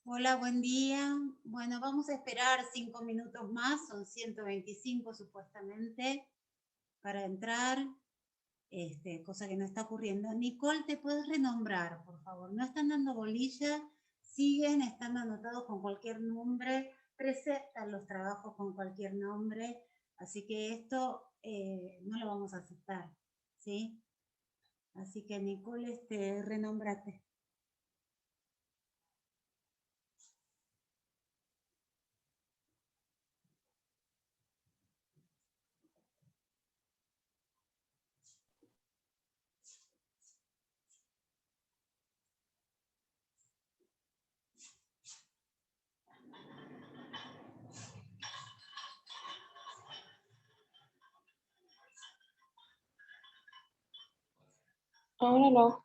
Hola, buen día. Bueno, vamos a esperar 5 minutos más, son 125 supuestamente, para entrar, cosa que no está ocurriendo. Nicole, ¿te puedes renombrar, por favor? No están dando bolilla, siguen estando anotados con cualquier nombre, presentan los trabajos con cualquier nombre, así que esto no lo vamos a aceptar, ¿sí? Así que Nicole, renombrate. Ahora no.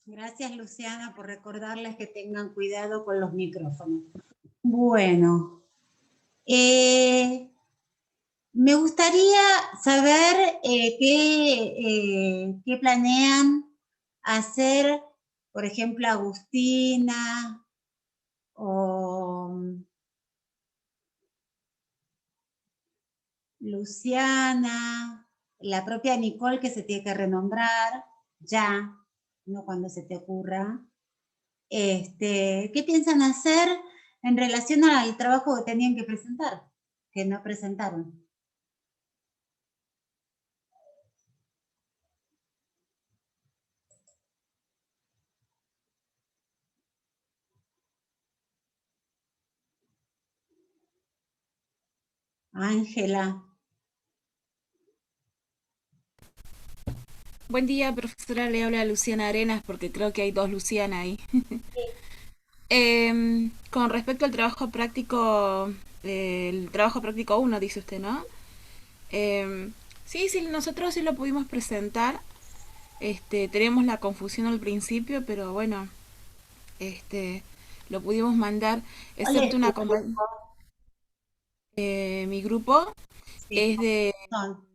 Gracias, Luciana, por recordarles que tengan cuidado con los micrófonos. Bueno, me gustaría saber qué planean hacer, por ejemplo, Agustina o Luciana, la propia Nicole que se tiene que renombrar ya, no cuando se te ocurra. ¿Qué piensan hacer en relación al trabajo que tenían que presentar, que no presentaron? Ángela. Buen día, profesora. Le habla Luciana Arenas porque creo que hay dos Luciana ahí. Con respecto al trabajo práctico, el trabajo práctico uno dice usted, ¿no? Sí, sí, nosotros sí lo pudimos presentar. Tenemos la confusión al principio, pero bueno, este, lo pudimos mandar, ¿Cuál excepto es tu una grupo? compañía. Mi grupo Sí, es de, son.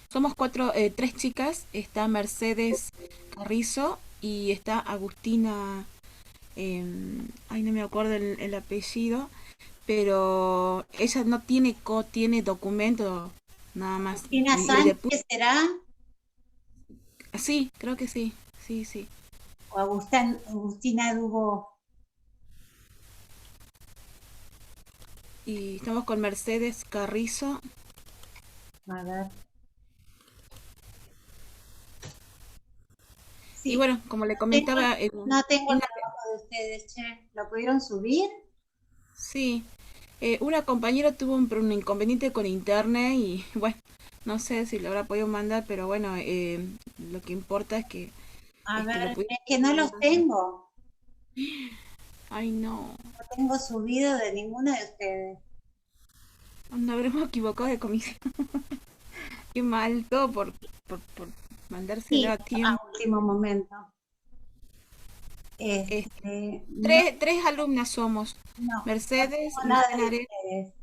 somos tres chicas. Está Mercedes Carrizo y está Agustina. Ay, no me acuerdo el apellido, pero ella no tiene tiene documento nada más. Agustina Sánchez será, Sí, creo que sí, sí, sí. o Agustina Dubó. Y estamos con Mercedes Carrizo. A ver. Y Sí, bueno, como le tengo, comentaba, no tengo el una, trabajo de ustedes, che. ¿Lo pudieron subir? sí, una compañera tuvo un inconveniente con internet y bueno, no sé si lo habrá podido mandar, pero bueno, lo que importa es que A lo ver, pudimos es que no los mandar. tengo. Ay, no, No tengo subido de ninguna de ustedes. nos habremos equivocado de comisión. Qué mal, todo por mandárselo Sí, a a tiempo. último momento. Este, No, tres alumnas somos. no Mercedes, tengo nada Luciana de Arena, ustedes.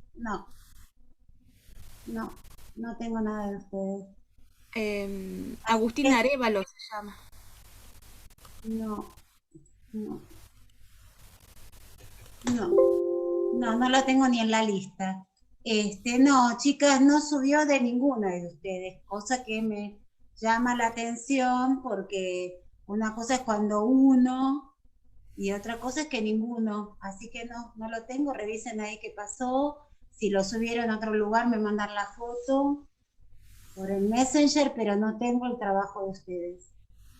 No, no tengo nada de ustedes. Así Agustina que Arevalo se llama. no, no, no, no la tengo ni en la lista. No, chicas, no subió de ninguna de ustedes, cosa que me llama la atención porque una cosa es cuando uno y otra cosa es que ninguno. Así que no lo tengo, revisen ahí qué pasó. Si lo subieron a otro lugar, me mandan la foto por el Messenger, pero no tengo el trabajo de ustedes.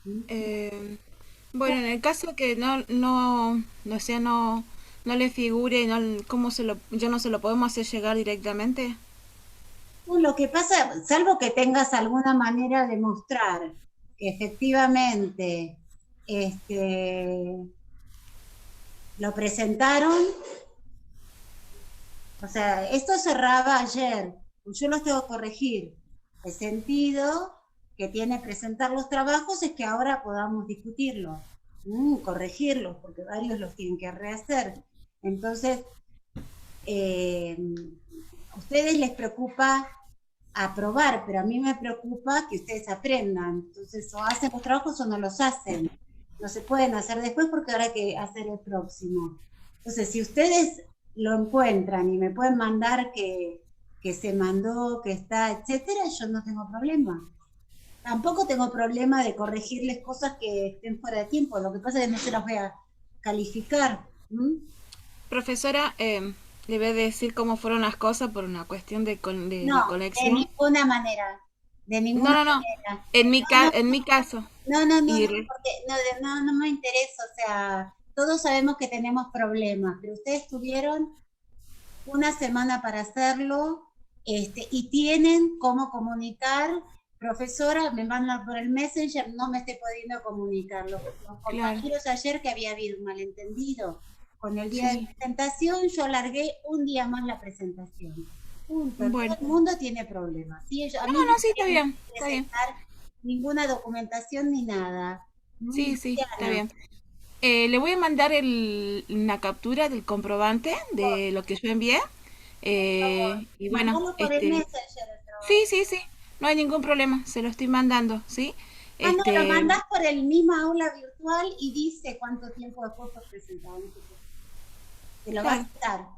¿Mm? Eh, bueno, en el caso que no sea, no le figure, no, yo no se lo podemos hacer llegar directamente. Lo que pasa, salvo que tengas alguna manera de mostrar que efectivamente este, lo presentaron, o sea, esto cerraba ayer, pues yo los tengo que corregir. El sentido que tiene presentar los trabajos es que ahora podamos discutirlos, corregirlos, porque varios los tienen que rehacer. Entonces, eh, a ustedes les preocupa aprobar, pero a mí me preocupa que ustedes aprendan. Entonces, o hacen los trabajos o no los hacen. No se pueden hacer después porque ahora hay que hacer el próximo. Entonces, si ustedes lo encuentran y me pueden mandar que se mandó, que está, etcétera, yo no tengo problema. Tampoco tengo problema de corregirles cosas que estén fuera de tiempo. Lo que pasa es que no se las voy a calificar. ¿Mm? Profesora, le voy a decir cómo fueron las cosas por una cuestión No, de de conexión. ninguna manera. De No, ninguna no, no. manera. No, En mi caso. Y porque no me interesa, o sea, todos sabemos que tenemos problemas, pero ustedes tuvieron una semana para hacerlo, y tienen cómo comunicar. Profesora, me mandan por el Messenger, no me estoy pudiendo comunicar. Los claro, compañeros ayer que había habido un malentendido con el día de sí. presentación, yo alargué un día más la presentación. Punto. Todo Bueno. el mundo tiene problemas. ¿Sí? A No, mí no no, sí, me está tienen bien, que está bien. presentar ninguna documentación ni nada. Sí, sí, está Luciana, bien. Le voy a mandar una captura del comprobante de lo que yo envié. por favor, Y bueno, mandalo por el Messenger el sí, trabajo. sí, sí, no hay ningún problema, se lo estoy mandando, ¿sí? Ah, no, lo Este, mandás por el mismo aula virtual y dice cuánto tiempo después fue presentado. No te preocupes. Te lo va a claro,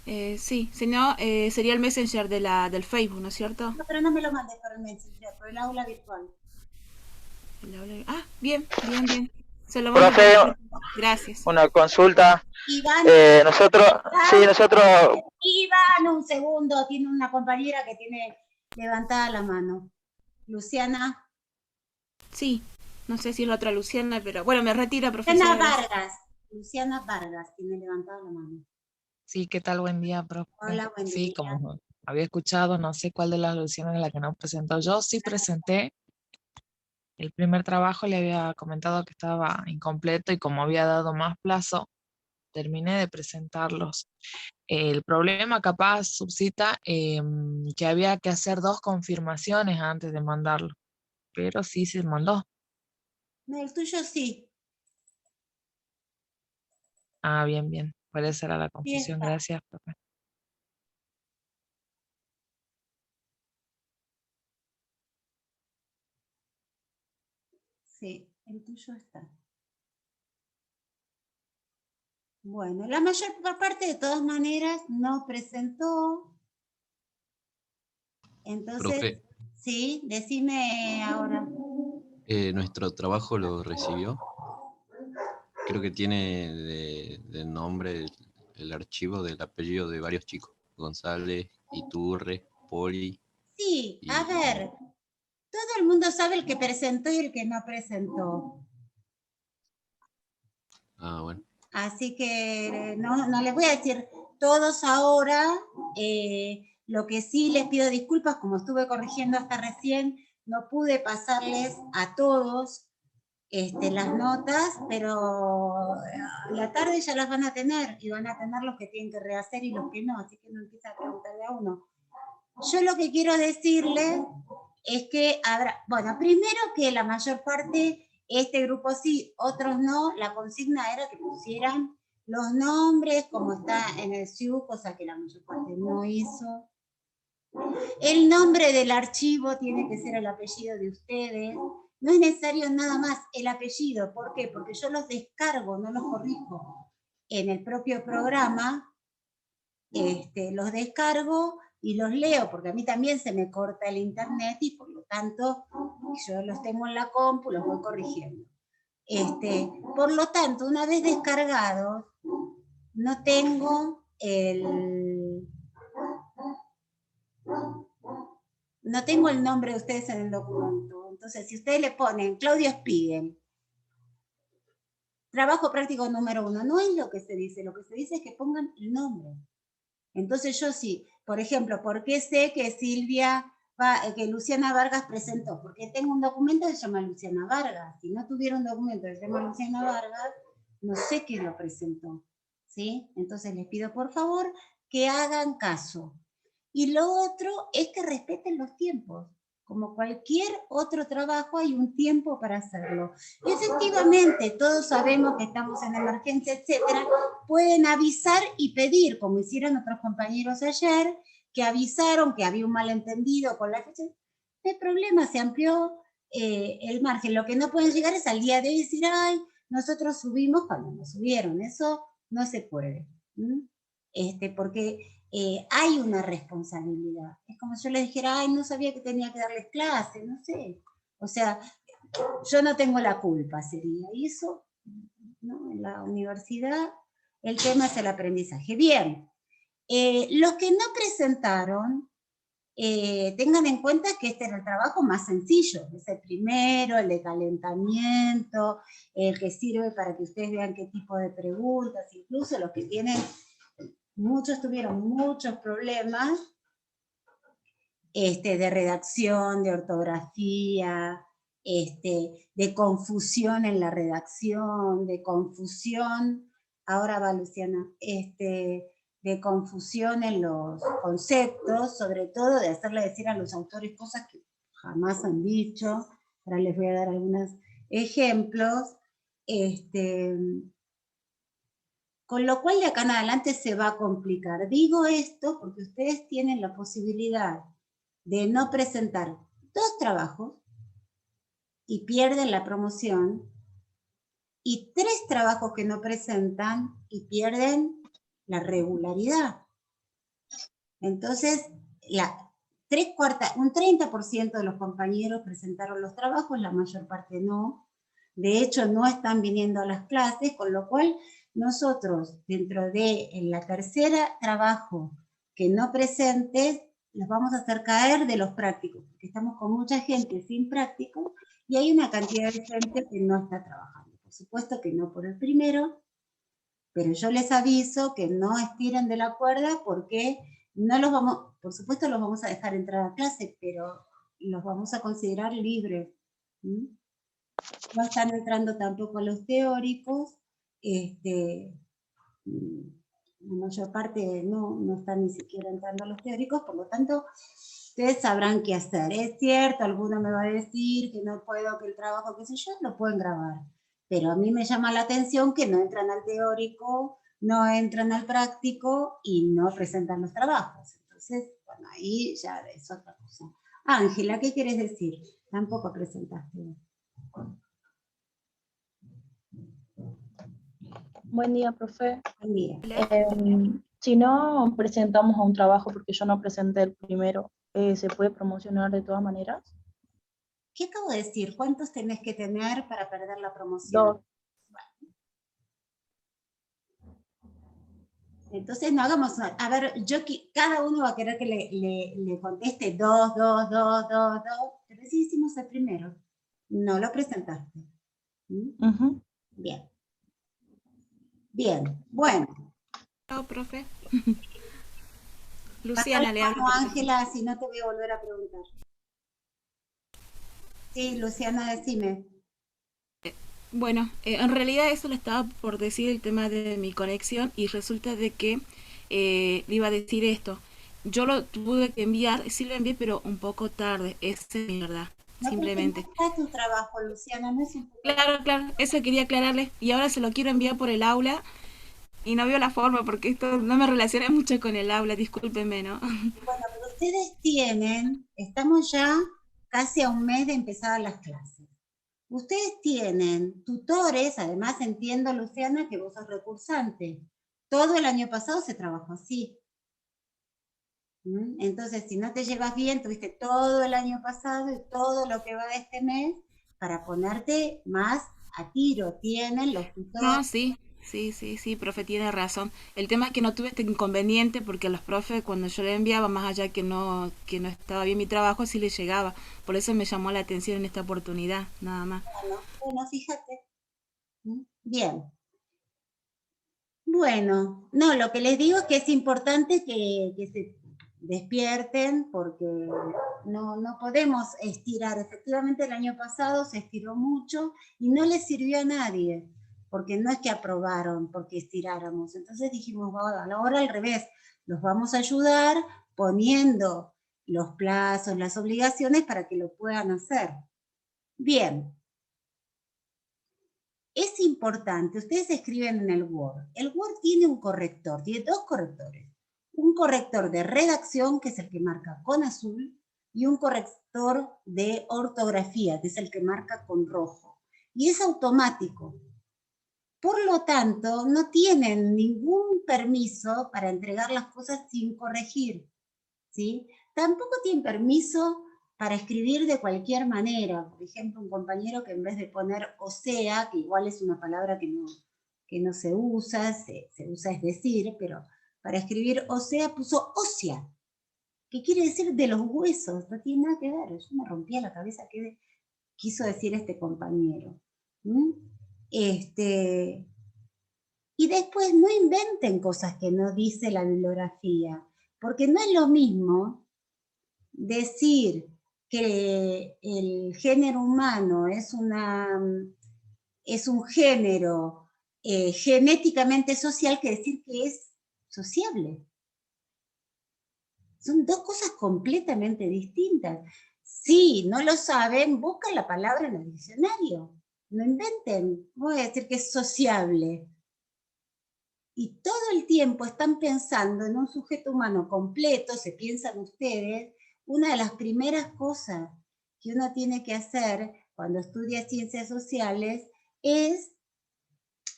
aceptar. sí, si no, sería el Messenger del Facebook, ¿no es cierto? No, pero no me lo mandes por el Messenger, por el aula virtual. Ah, bien, bien, bien. Se lo mando por Profe, aquí. Gracias. una consulta. Iván, Nosotros, sí, Iván, nosotros, Iván, un segundo, tiene una compañera que tiene levantada la mano. Luciana. Sí, no sé si es la otra Luciana, pero bueno, me retira, Luciana profesora, gracias. Vargas. Luciana Vargas tiene levantada la mano. Sí, ¿qué tal? Buen día, profe. Hola, buen Sí, día. como había escuchado, no sé cuál de las soluciones es la que no presentó. Yo sí presenté el primer trabajo, le había comentado que estaba incompleto y como había dado más plazo, terminé de presentarlos. El problema capaz suscita que había que hacer 2 confirmaciones antes de mandarlo, pero sí se mandó. No, el tuyo sí. Ah, bien, bien. Puede ser a la Sí confusión. está. Gracias, profe. Sí, el tuyo está. Bueno, la mayor parte de todas maneras no presentó. Entonces, Profe, sí, decime ahora. nuestro trabajo lo recibió. Creo que tiene de nombre el archivo del apellido de varios chicos. González, Iturre, Poli Sí, a y... ver, todo el mundo sabe el que presentó y el que no presentó. Ah, bueno. Así que no les voy a decir todos ahora. Lo que sí les pido disculpas, como estuve corrigiendo hasta recién, no pude pasarles a todos las notas, pero la tarde ya las van a tener y van a tener los que tienen que rehacer y los que no, así que no empieza a preguntarle a uno. Yo lo que quiero decirles es que habrá, bueno, primero que la mayor parte, este grupo sí, otros no, la consigna era que pusieran los nombres como está en el SIU, cosa que la mayor parte no hizo. El nombre del archivo tiene que ser el apellido de ustedes. No es necesario nada más el apellido. ¿Por qué? Porque yo los descargo, no los corrijo en el propio programa. Los descargo y los leo, porque a mí también se me corta el internet y por lo tanto yo los tengo en la compu, los voy corrigiendo. Por lo tanto, una vez descargados, no tengo el nombre de ustedes en el documento. Entonces, si ustedes le ponen Claudio Spiegel, trabajo práctico número 1, no es lo que se dice, lo que se dice es que pongan el nombre. Entonces yo sí, por ejemplo, ¿por qué sé que que Luciana Vargas presentó? Porque tengo un documento que se llama Luciana Vargas. Si no tuviera un documento que se llama Luciana Vargas, no sé quién lo presentó. ¿Sí? Entonces les pido por favor que hagan caso. Y lo otro es que respeten los tiempos. Como cualquier otro trabajo, hay un tiempo para hacerlo. Y efectivamente, todos sabemos que estamos en emergencia, etcétera. Pueden avisar y pedir, como hicieron otros compañeros ayer, que avisaron que había un malentendido con la fecha. No hay problema, se amplió el margen. Lo que no pueden llegar es al día de hoy decir, ay, nosotros subimos cuando nos subieron. Eso no se puede. Porque hay una responsabilidad. Es como si yo les dijera, ay, no sabía que tenía que darles clase, no sé. O sea, yo no tengo la culpa, sería. Y eso, ¿no? En la universidad, el tema es el aprendizaje. Bien, los que no presentaron, tengan en cuenta que este era el trabajo más sencillo. Es el primero, el de calentamiento, el que sirve para que ustedes vean qué tipo de preguntas, incluso los que tienen, muchos tuvieron muchos problemas de redacción, de ortografía, de confusión en la redacción, de confusión, ahora va Luciana, de confusión en los conceptos, sobre todo de hacerle decir a los autores cosas que jamás han dicho. Ahora les voy a dar algunas ejemplos, con lo cual de acá en adelante se va a complicar. Digo esto porque ustedes tienen la posibilidad de no presentar 2 trabajos y pierden la promoción, y 3 trabajos que no presentan y pierden la regularidad. Entonces, un 30% de los compañeros presentaron los trabajos, la mayor parte no. De hecho, no están viniendo a las clases, con lo cual nosotros, dentro de la tercera trabajo que no presentes, los vamos a hacer caer de los prácticos, porque estamos con mucha gente sin prácticos y hay una cantidad de gente que no está trabajando. Por supuesto que no por el primero, pero yo les aviso que no estiren de la cuerda porque no los vamos, por supuesto los vamos a dejar entrar a clase, pero los vamos a considerar libres. No están entrando tampoco los teóricos, la mayor parte no están ni siquiera entrando los teóricos, por lo tanto, ustedes sabrán qué hacer. Es cierto, alguno me va a decir que no puedo, que el trabajo, qué sé yo, lo pueden grabar. Pero a mí me llama la atención que no entran al teórico, no entran al práctico y no presentan los trabajos. Entonces, bueno, ahí ya es otra cosa. Ángela, ¿qué quieres decir? Tampoco presentaste. Buen día, profe. Buen día. Si no presentamos a un trabajo porque yo no presenté el primero, ¿se puede promocionar de todas maneras? ¿Qué acabo de decir? ¿Cuántos tenés que tener para perder la promoción? 2. Entonces no hagamos, a ver, cada uno va a querer que le conteste 2, 2, 2, 2, 2, pero si hicimos el primero, no lo presentaste. Bien. Bien, bueno. Chao, profe. Luciana le hablo. Ángela, si no te voy a volver a preguntar. Sí, Luciana, decime. Bueno, en realidad eso le estaba por decir el tema de mi conexión y resulta de que le iba a decir esto. Yo lo tuve que enviar, sí lo envié, pero un poco tarde, esa es mi verdad, No, simplemente. No está tu trabajo, Luciana, no es un poco... Claro, eso quería aclararle y ahora se lo quiero enviar por el aula y no veo la forma porque esto no me relaciona mucho con el aula, discúlpenme, ¿no? Bueno, pero ustedes estamos ya casi a un mes de empezar las clases. Ustedes tienen tutores, además entiendo, Luciana, que vos sos recursante. Todo el año pasado se trabajó así. Entonces, si no te llevas bien, tuviste todo el año pasado y todo lo que va de este mes para ponerte más a tiro. Tienen los tutores. No, sí, profe, tiene razón. El tema es que no tuve este inconveniente porque a los profes cuando yo le enviaba, más allá que no estaba bien mi trabajo, sí les llegaba. Por eso me llamó la atención en esta oportunidad, nada más. Bueno, fíjate. Bien. Bueno, no, lo que les digo es que es importante que se despierten porque no podemos estirar. Efectivamente el año pasado se estiró mucho y no les sirvió a nadie, porque no es que aprobaron porque estiráramos. Entonces dijimos, bueno, ahora al revés, los vamos a ayudar poniendo los plazos, las obligaciones para que lo puedan hacer. Bien. Es importante, ustedes escriben en el Word. El Word tiene un corrector, tiene 2 correctores. Un corrector de redacción, que es el que marca con azul, y un corrector de ortografía, que es el que marca con rojo. Y es automático. Por lo tanto, no tienen ningún permiso para entregar las cosas sin corregir, ¿sí? Tampoco tienen permiso para escribir de cualquier manera. Por ejemplo, un compañero que en vez de poner o sea, que igual es una palabra que no se usa, se usa es decir, pero para escribir o sea puso ósea, que quiere decir de los huesos, no tiene nada que ver. Yo me rompía la cabeza qué quiso decir este compañero. Y después no inventen cosas que no dice la bibliografía, porque no es lo mismo decir que el género humano es un género genéticamente social que decir que es sociable. Son 2 cosas completamente distintas. Si no lo saben, buscan la palabra en el diccionario. No inventen, voy a decir que es sociable. Y todo el tiempo están pensando en un sujeto humano completo, se piensan ustedes, una de las primeras cosas que uno tiene que hacer cuando estudia ciencias sociales es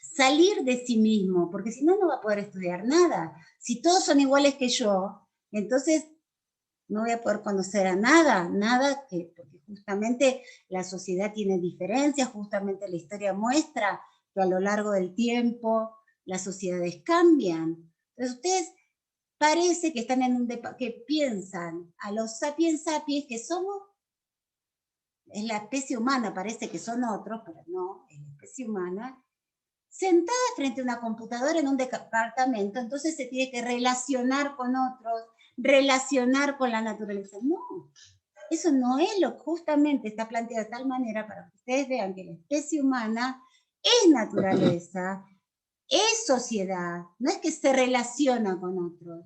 salir de sí mismo, porque si no, no va a poder estudiar nada. Si todos son iguales que yo, entonces no voy a poder conocer a nada, porque justamente la sociedad tiene diferencias, justamente la historia muestra que a lo largo del tiempo las sociedades cambian. Entonces ustedes parece que están en que piensan a los sapiens sapiens que somos, es la especie humana, parece que son otros, pero no, es la especie humana, sentada frente a una computadora en un departamento, entonces se tiene que relacionar con otros, relacionar con la naturaleza. No, eso no es lo que justamente está planteado de tal manera para que ustedes vean que la especie humana es naturaleza, es sociedad, no es que se relaciona con otros,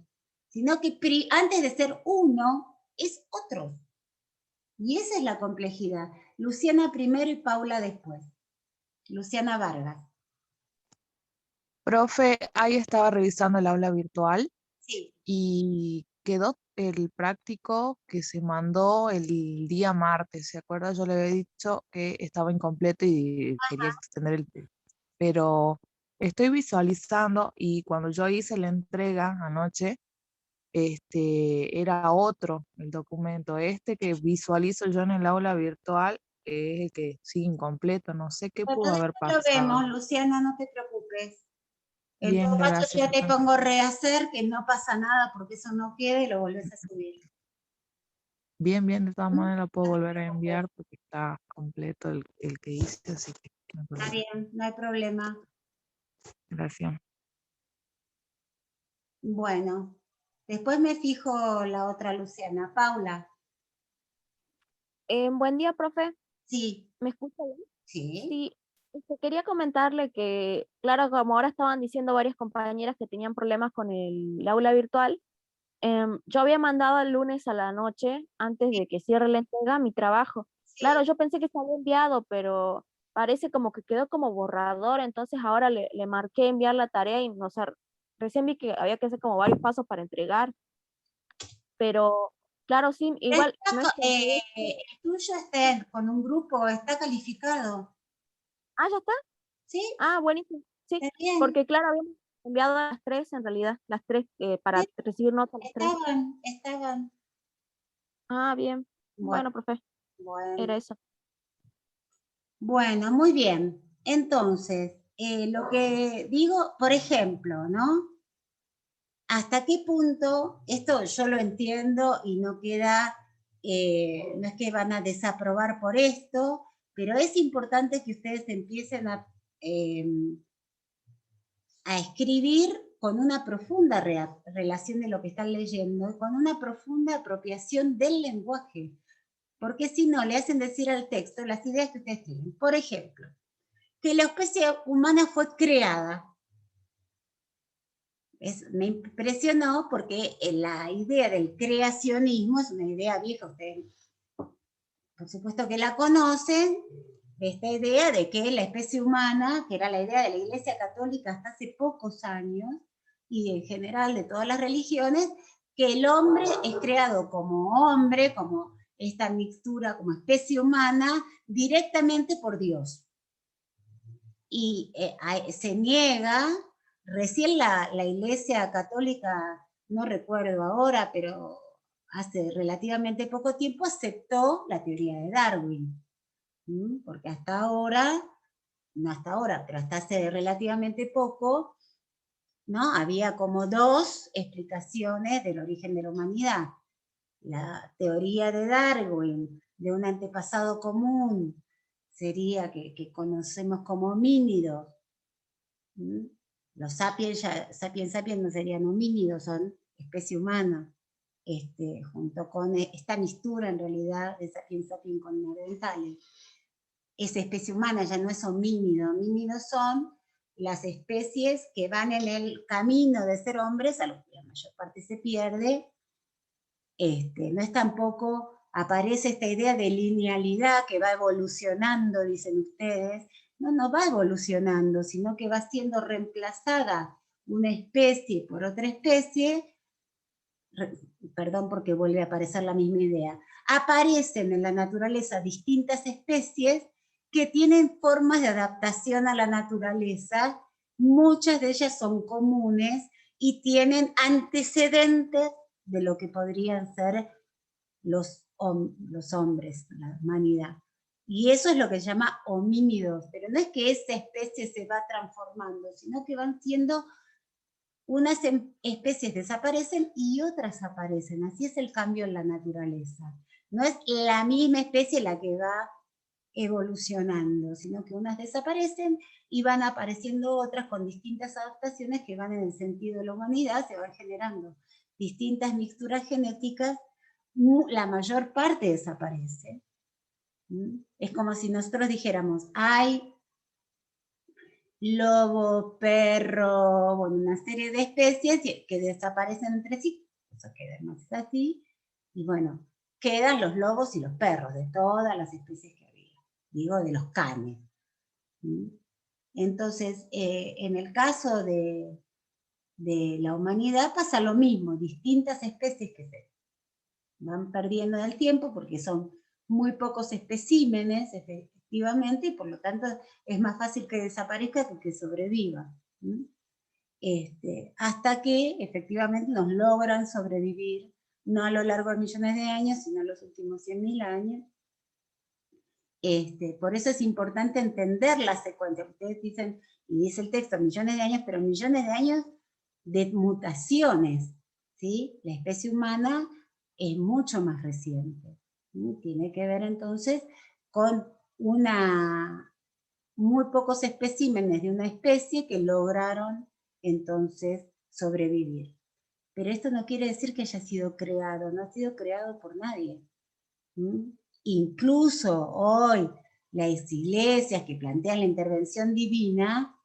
sino que antes de ser uno, es otro. Y esa es la complejidad. Luciana primero y Paula después. Luciana Vargas. Profe, ahí estaba revisando el aula virtual Sí. y quedó el práctico que se mandó el día martes, ¿se acuerda? Yo le había dicho que estaba incompleto y quería extender pero estoy visualizando y cuando yo hice la entrega anoche, era otro el documento. Este que visualizo yo en el aula virtual es el que sigue incompleto, no sé qué Pero pudo haber después lo pasado. vemos, Luciana, no te preocupes. En Bien, todo caso, gracias. ya te pongo rehacer, que no pasa nada porque eso no queda y lo volvés a subir. Bien, de todas ¿Mm? maneras lo puedo volver a enviar porque está completo el que hice, así que no hay Está problema. bien, no hay problema. Gracias. Bueno, después me fijo la otra Luciana. Paula, Buen día, profe. sí, ¿Me escucha bien? sí, Sí, quería comentarle que, claro, como ahora estaban diciendo varias compañeras que tenían problemas con el aula virtual, yo había mandado el lunes a la noche, antes de que cierre la entrega, mi trabajo. Claro, sí. yo pensé que se había enviado, pero parece como que quedó como borrador, entonces ahora le marqué enviar la tarea y, o sea, recién vi que había que hacer como varios pasos para entregar, pero claro, sí, igual no es que... El tuyo está con un grupo, está calificado. Ah, ¿ya está? ¿Sí? Ah, buenísimo. Sí, Está bien. porque claro, habíamos enviado a las 3 en realidad, las 3 para Sí, recibir notas a las 3. estaban. Ah, bien. Bueno, Bueno, profe, bueno. era eso. Bueno, muy bien. Entonces, lo que digo, por ejemplo, ¿no? ¿Hasta qué punto, esto yo lo entiendo y no queda, no es que van a desaprobar por esto, pero es importante que ustedes empiecen eh, a escribir con una profunda relación de lo que están leyendo, con una profunda apropiación del lenguaje, porque si no le hacen decir al texto las ideas que ustedes tienen. Por ejemplo, que la especie humana fue creada. Me impresionó porque la idea del creacionismo es una idea vieja, ustedes por supuesto que la conocen, esta idea de que la especie humana, que era la idea de la Iglesia Católica hasta hace pocos años, y en general de todas las religiones, que el hombre es creado como hombre, como esta mixtura, como especie humana, directamente por Dios. Y se niega, recién la Iglesia Católica, no recuerdo ahora, pero hace relativamente poco tiempo aceptó la teoría de Darwin, porque hasta ahora, no hasta ahora, pero hasta hace relativamente poco, ¿no? Había como dos explicaciones del origen de la humanidad. La teoría de Darwin, de un antepasado común, sería que conocemos como homínidos. Los sapiens no serían homínidos, son especie humana, junto con esta mixtura en realidad de sapiens con neandertales. Esa especie humana ya no es homínido, homínidos son las especies que van en el camino de ser hombres, a los que la mayor parte se pierde. No es tampoco aparece esta idea de linealidad que va evolucionando, dicen ustedes. No va evolucionando, sino que va siendo reemplazada una especie por otra especie. Perdón porque vuelve a aparecer la misma idea. Aparecen en la naturaleza distintas especies que tienen formas de adaptación a la naturaleza. Muchas de ellas son comunes y tienen antecedentes de lo que podrían ser los hombres, la humanidad. Y eso es lo que se llama homínidos, pero no es que esa especie se va transformando, sino que van siendo, unas especies desaparecen y otras aparecen. Así es el cambio en la naturaleza. No es la misma especie la que va evolucionando, sino que unas desaparecen y van apareciendo otras con distintas adaptaciones que van en el sentido de la humanidad, se van generando distintas mixturas genéticas, la mayor parte desaparece. Es como si nosotros dijéramos, hay lobo, perro, bueno, una serie de especies que desaparecen entre sí, eso queda más así, y bueno, quedan los lobos y los perros de todas las especies que había, digo, de los canes. Entonces, en el caso de la humanidad pasa lo mismo, distintas especies que se van perdiendo en el tiempo porque son muy pocos especímenes, efectivamente, y por lo tanto es más fácil que desaparezca que sobreviva. Hasta que efectivamente nos logran sobrevivir, no a lo largo de millones de años, sino a los últimos 100.000 años. Por eso es importante entender la secuencia. Ustedes dicen, y dice el texto, millones de años, pero millones de años de mutaciones, ¿sí? La especie humana es mucho más reciente. ¿Sí? Tiene que ver entonces con muy pocos especímenes de una especie que lograron entonces sobrevivir. Pero esto no quiere decir que haya sido creado, no ha sido creado por nadie. Incluso hoy las iglesias que plantean la intervención divina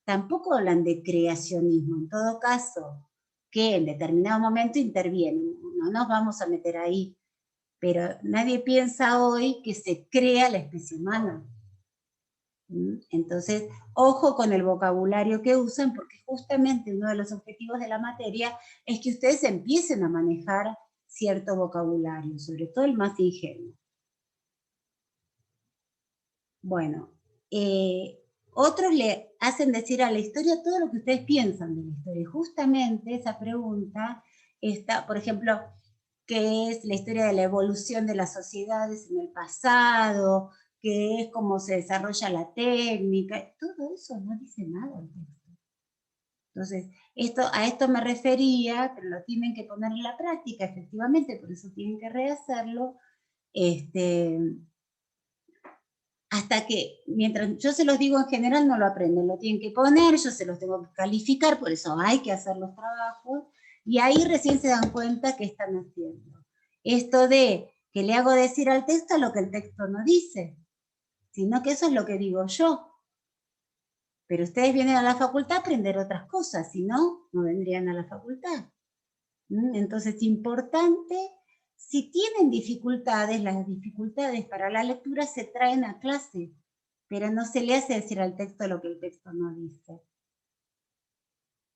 tampoco hablan de creacionismo, en todo caso, que en determinado momento intervienen, no nos vamos a meter ahí, pero nadie piensa hoy que se crea la especie humana. Entonces, ojo con el vocabulario que usan, porque justamente uno de los objetivos de la materia es que ustedes empiecen a manejar cierto vocabulario, sobre todo el más ingenuo. Bueno, otros le hacen decir a la historia todo lo que ustedes piensan de la historia. Y justamente esa pregunta está, por ejemplo, ¿qué es la historia de la evolución de las sociedades en el pasado? ¿Qué es cómo se desarrolla la técnica? Todo eso no dice nada el texto. Entonces, a esto me refería, pero lo tienen que poner en la práctica, efectivamente, por eso tienen que rehacerlo, hasta que, mientras yo se los digo en general, no lo aprenden, lo tienen que poner, yo se los tengo que calificar, por eso hay que hacer los trabajos, y ahí recién se dan cuenta qué están haciendo. Esto de que le hago decir al texto lo que el texto no dice, sino que eso es lo que digo yo. Pero ustedes vienen a la facultad a aprender otras cosas, si no, no vendrían a la facultad. Entonces, importante. Si tienen dificultades, las dificultades para la lectura se traen a clase, pero no se le hace decir al texto lo que el texto no dice.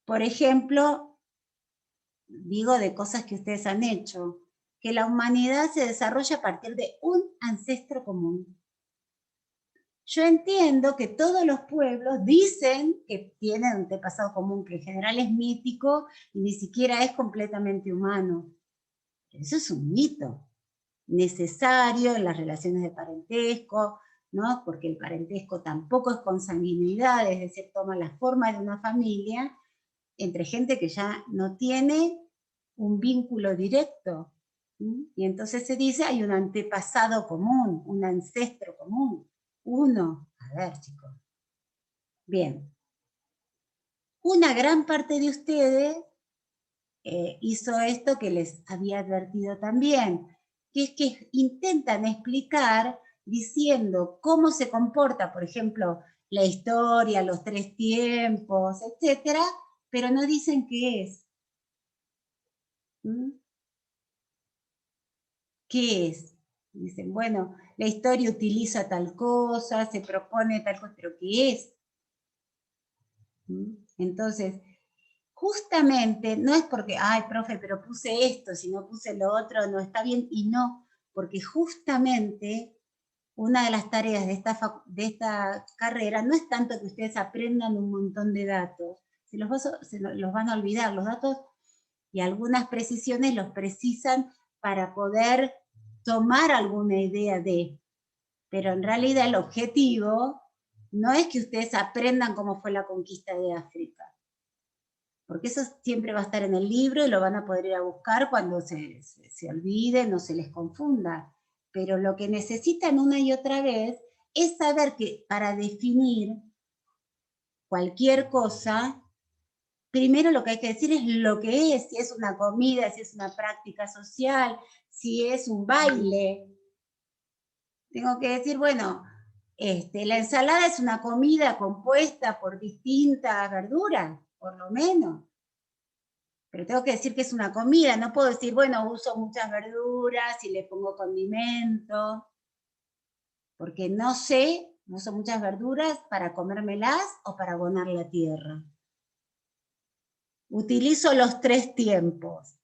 Por ejemplo, digo de cosas que ustedes han hecho, que la humanidad se desarrolla a partir de un ancestro común. Yo entiendo que todos los pueblos dicen que tienen un antepasado común, que en general es mítico y ni siquiera es completamente humano. Eso es un mito necesario en las relaciones de parentesco, ¿no? Porque el parentesco tampoco es consanguinidad, es decir, toma la forma de una familia entre gente que ya no tiene un vínculo directo. Y entonces se dice, hay un antepasado común, un ancestro común, uno. A ver, chicos. Bien. Una gran parte de ustedes hizo esto que les había advertido también, que es que intentan explicar diciendo cómo se comporta, por ejemplo, la historia, los 3 tiempos, etcétera, pero no dicen qué es. ¿Qué es? Dicen, bueno, la historia utiliza tal cosa, se propone tal cosa, pero ¿qué es? ¿Mm? Entonces, justamente, no es porque, ay, profe, pero puse esto, si no puse lo otro, no está bien, y no, porque justamente una de las tareas de esta carrera no es tanto que ustedes aprendan un montón de datos, los van a olvidar, los datos y algunas precisiones los precisan para poder tomar alguna idea de, pero en realidad el objetivo no es que ustedes aprendan cómo fue la conquista de África, porque eso siempre va a estar en el libro y lo van a poder ir a buscar cuando se olviden o se les confunda, pero lo que necesitan una y otra vez es saber que para definir cualquier cosa, primero lo que hay que decir es lo que es, si es una comida, si es una práctica social, si es un baile. Tengo que decir, bueno, la ensalada es una comida compuesta por distintas verduras, por lo menos. Pero tengo que decir que es una comida, no puedo decir, bueno, uso muchas verduras y le pongo condimento, porque no sé, uso muchas verduras para comérmelas o para abonar la tierra. Utilizo los 3 tiempos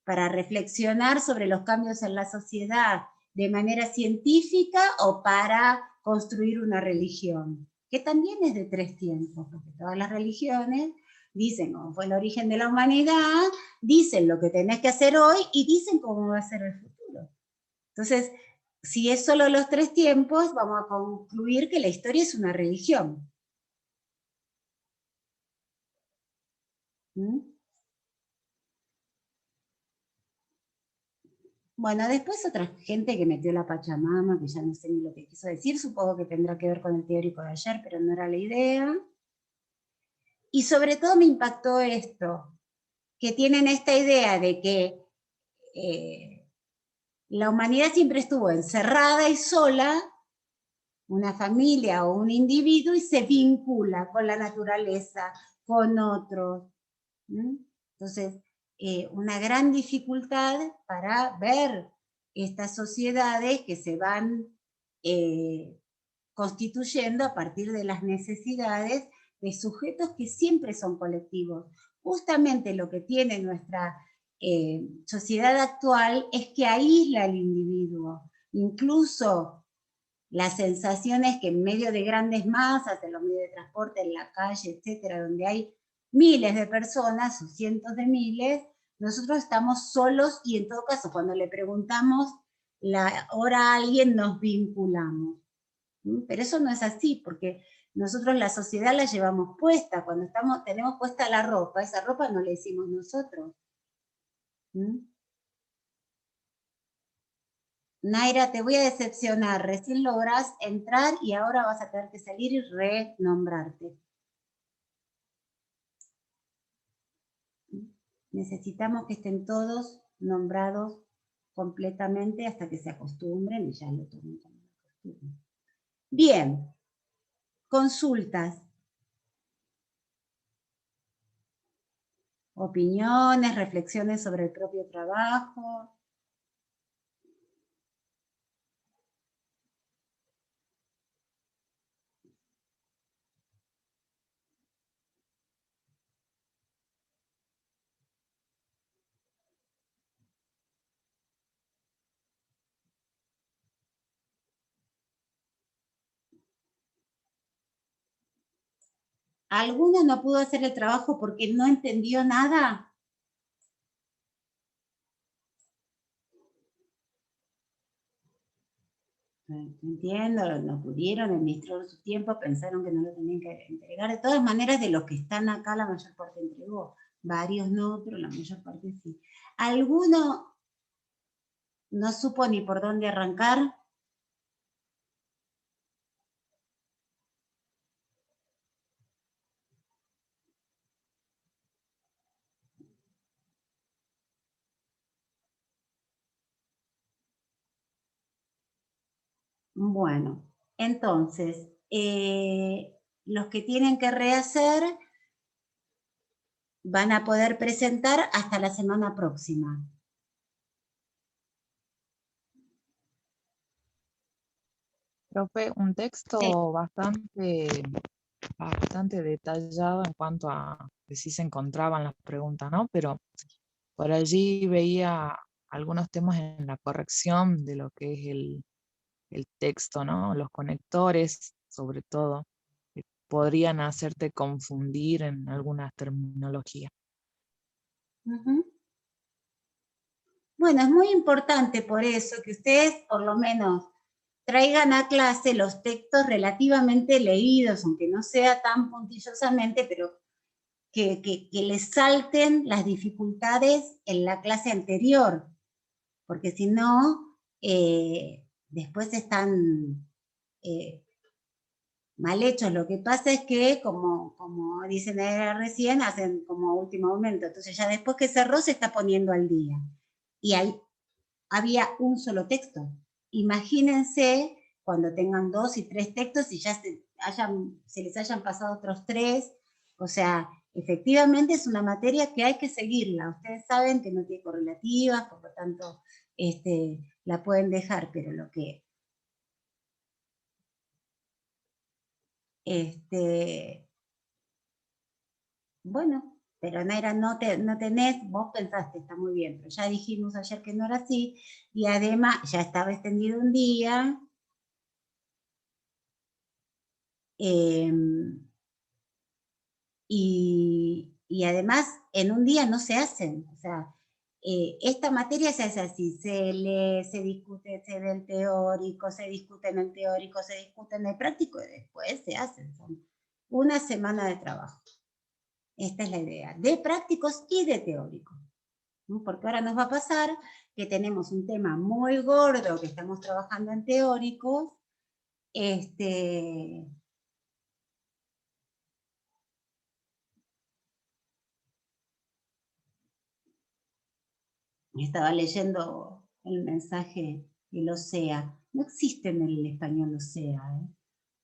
para reflexionar sobre los cambios en la sociedad de manera científica o para construir una religión, que también es de 3 tiempos, porque todas las religiones dicen cómo fue el origen de la humanidad, dicen lo que tenés que hacer hoy y dicen cómo va a ser el futuro. Entonces, si es solo los 3 tiempos, vamos a concluir que la historia es una religión. ¿Mm? Bueno, después otra gente que metió la Pachamama, que ya no sé ni lo que quiso decir, supongo que tendrá que ver con el teórico de ayer, pero no era la idea. Y sobre todo me impactó esto, que tienen esta idea de que la humanidad siempre estuvo encerrada y sola, una familia o un individuo, y se vincula con la naturaleza, con otros. ¿Mm? Entonces, una gran dificultad para ver estas sociedades que se van constituyendo a partir de las necesidades de sujetos que siempre son colectivos. Justamente lo que tiene nuestra sociedad actual es que aísla al individuo. Incluso las sensaciones que en medio de grandes masas, en los medios de transporte, en la calle, etcétera, donde hay miles de personas o cientos de miles, nosotros estamos solos y en todo caso cuando le preguntamos la hora a alguien nos vinculamos. Pero eso no es así, porque nosotros la sociedad la llevamos puesta, cuando tenemos puesta la ropa, esa ropa no la hicimos nosotros. Naira, te voy a decepcionar, recién lográs entrar y ahora vas a tener que salir y renombrarte. Necesitamos que estén todos nombrados completamente hasta que se acostumbren y ya lo tomen como una costumbre. Bien, consultas. Opiniones, reflexiones sobre el propio trabajo. ¿Alguno no pudo hacer el trabajo porque no entendió nada? Entiendo, no pudieron, administraron su tiempo, pensaron que no lo tenían que entregar. De todas maneras, de los que están acá, la mayor parte entregó. Varios no, pero la mayor parte sí. ¿Alguno no supo ni por dónde arrancar? Bueno, entonces, los que tienen que rehacer van a poder presentar hasta la semana próxima. Profe, un texto Sí. bastante detallado en cuanto a que sí se encontraban las preguntas, ¿no? Pero por allí veía algunos temas en la corrección de lo que es el texto, ¿no? Los conectores, sobre todo, que podrían hacerte confundir en algunas terminologías. Ujú. Bueno, es muy importante por eso que ustedes por lo menos traigan a clase los textos relativamente leídos, aunque no sea tan puntillosamente, pero que les salten las dificultades en la clase anterior, porque si no, después están mal hechos. Lo que pasa es que, como dicen recién, hacen como último momento, entonces ya después que cerró se está poniendo al día. Y había un solo texto. Imagínense cuando tengan 2 y 3 textos y ya se les hayan pasado otros 3. O sea, efectivamente es una materia que hay que seguirla. Ustedes saben que no tiene correlativas, por lo tanto la pueden dejar, pero lo que bueno, pero Naira, no tenés, vos pensaste, está muy bien, pero ya dijimos ayer que no era así, y además ya estaba extendido un día, y además en un día no se hacen, o sea, esta materia se hace así, se lee, se discute, se ve el teórico, se discute en el teórico, se discute en el práctico, y después se hacen, son una semana de trabajo. Esta es la idea, de prácticos y de teóricos. ¿No? Porque ahora nos va a pasar que tenemos un tema muy gordo que estamos trabajando en teóricos, estaba leyendo el mensaje del OSEA, no existe en el español OSEA,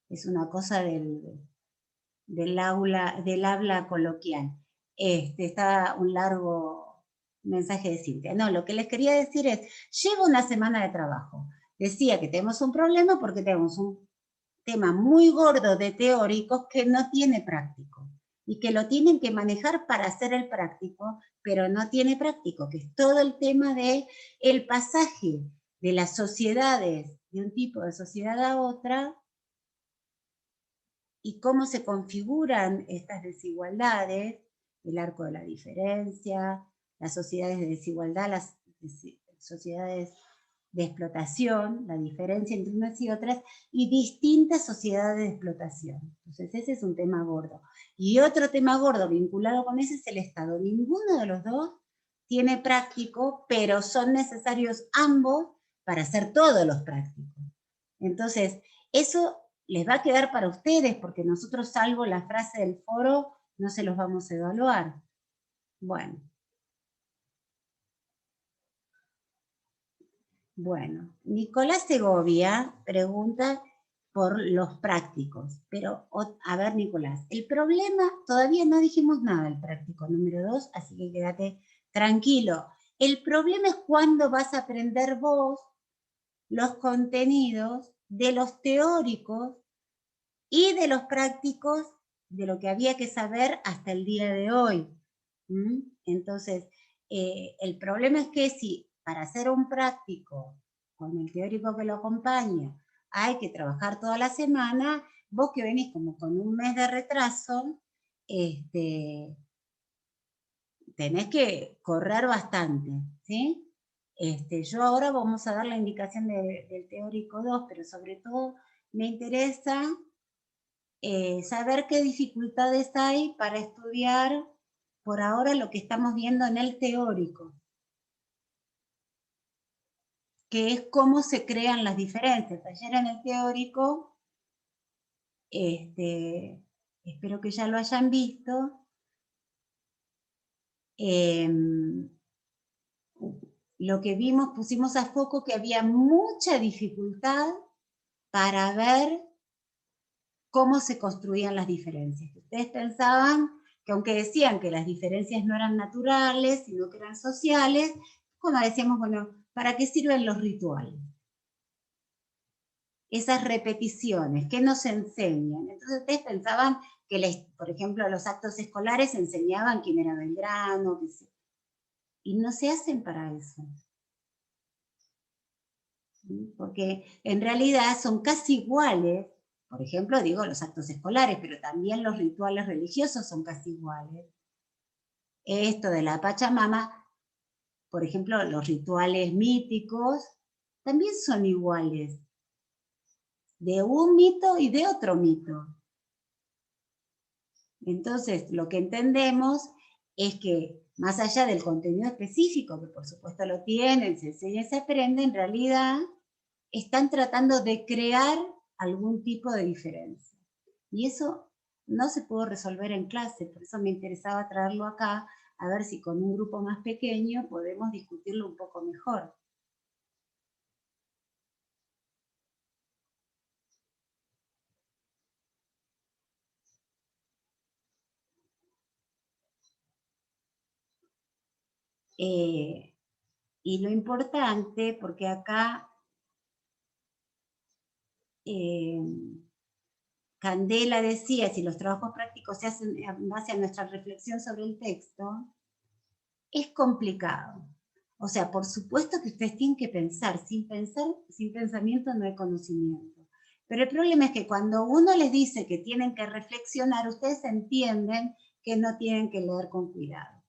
es una cosa del habla coloquial. Está un largo mensaje de Cintia. No, lo que les quería decir es, llevo una semana de trabajo. Decía que tenemos un problema porque tenemos un tema muy gordo de teóricos que no tiene práctico y que lo tienen que manejar para hacer el práctico, pero no tiene práctico, que es todo el tema de el pasaje de las sociedades, de un tipo de sociedad a otra, y cómo se configuran estas desigualdades, el arco de la diferencia, las sociedades de desigualdad, las sociedades de explotación, la diferencia entre unas y otras, y distintas sociedades de explotación. Entonces ese es un tema gordo. Y otro tema gordo vinculado con ese es el Estado. Ninguno de los dos tiene práctico, pero son necesarios ambos para hacer todos los prácticos. Entonces, eso les va a quedar para ustedes, porque nosotros, salvo la frase del foro, no se los vamos a evaluar. Bueno. Bueno, Nicolás Segovia pregunta por los prácticos, pero a ver, Nicolás, el problema, todavía no dijimos nada del práctico número 2, así que quédate tranquilo. El problema es cuándo vas a aprender vos los contenidos de los teóricos y de los prácticos de lo que había que saber hasta el día de hoy. Entonces, el problema es que si para hacer un práctico con el teórico que lo acompaña hay que trabajar toda la semana, vos que venís como con un mes de retraso, tenés que correr bastante, ¿sí? Yo ahora vamos a dar la indicación del teórico 2, pero sobre todo me interesa saber qué dificultades hay para estudiar por ahora lo que estamos viendo en el teórico, que es cómo se crean las diferencias. Ayer en el teórico, espero que ya lo hayan visto, lo que vimos, pusimos a foco que había mucha dificultad para ver cómo se construían las diferencias. Ustedes pensaban que aunque decían que las diferencias no eran naturales, sino que eran sociales, como decíamos, bueno, ¿para qué sirven los rituales? esas repeticiones, ¿qué nos enseñan? Entonces ustedes pensaban que, por ejemplo, los actos escolares enseñaban quién era Belgrano, y no se hacen para eso. Porque en realidad son casi iguales, por ejemplo, digo los actos escolares, pero también los rituales religiosos son casi iguales. Esto de la Pachamama, por ejemplo, los rituales míticos, también son iguales, de un mito y de otro mito. Entonces, lo que entendemos es que, más allá del contenido específico, que por supuesto lo tienen, se enseña y se aprende, en realidad están tratando de crear algún tipo de diferencia. Y eso no se pudo resolver en clase, por eso me interesaba traerlo acá, a ver si con un grupo más pequeño podemos discutirlo un poco mejor. Y lo importante, porque acá Candela decía, si los trabajos prácticos se hacen en base a nuestra reflexión sobre el texto, es complicado. O sea, por supuesto que ustedes tienen que pensar, sin pensamiento no hay conocimiento. Pero el problema es que cuando uno les dice que tienen que reflexionar, ustedes entienden que no tienen que leer con cuidado.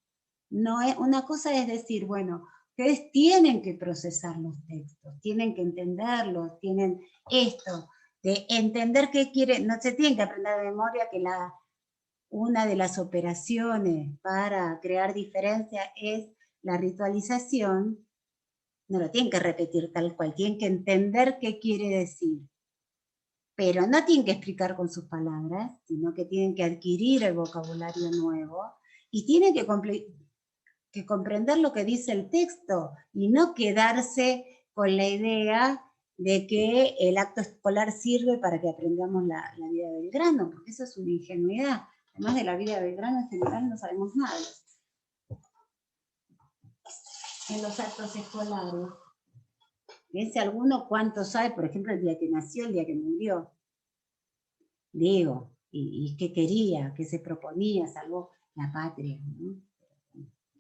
No es, una cosa es decir, bueno, ustedes tienen que procesar los textos, tienen que entenderlos, tienen esto, de entender qué quiere, no se tienen que aprender de memoria que una de las operaciones para crear diferencia es la ritualización, no lo tienen que repetir tal cual, tienen que entender qué quiere decir. Pero no tienen que explicar con sus palabras, sino que tienen que adquirir el vocabulario nuevo y tienen que comprender lo que dice el texto y no quedarse con la idea de que el acto escolar sirve para que aprendamos la vida de Belgrano, porque eso es una ingenuidad. Además de la vida de Belgrano en general no sabemos nada en los actos escolares. Piense alguno cuánto sabe, por ejemplo, el día que nació, el día que murió. Digo, y qué quería, qué se proponía, salvo la patria, ¿no?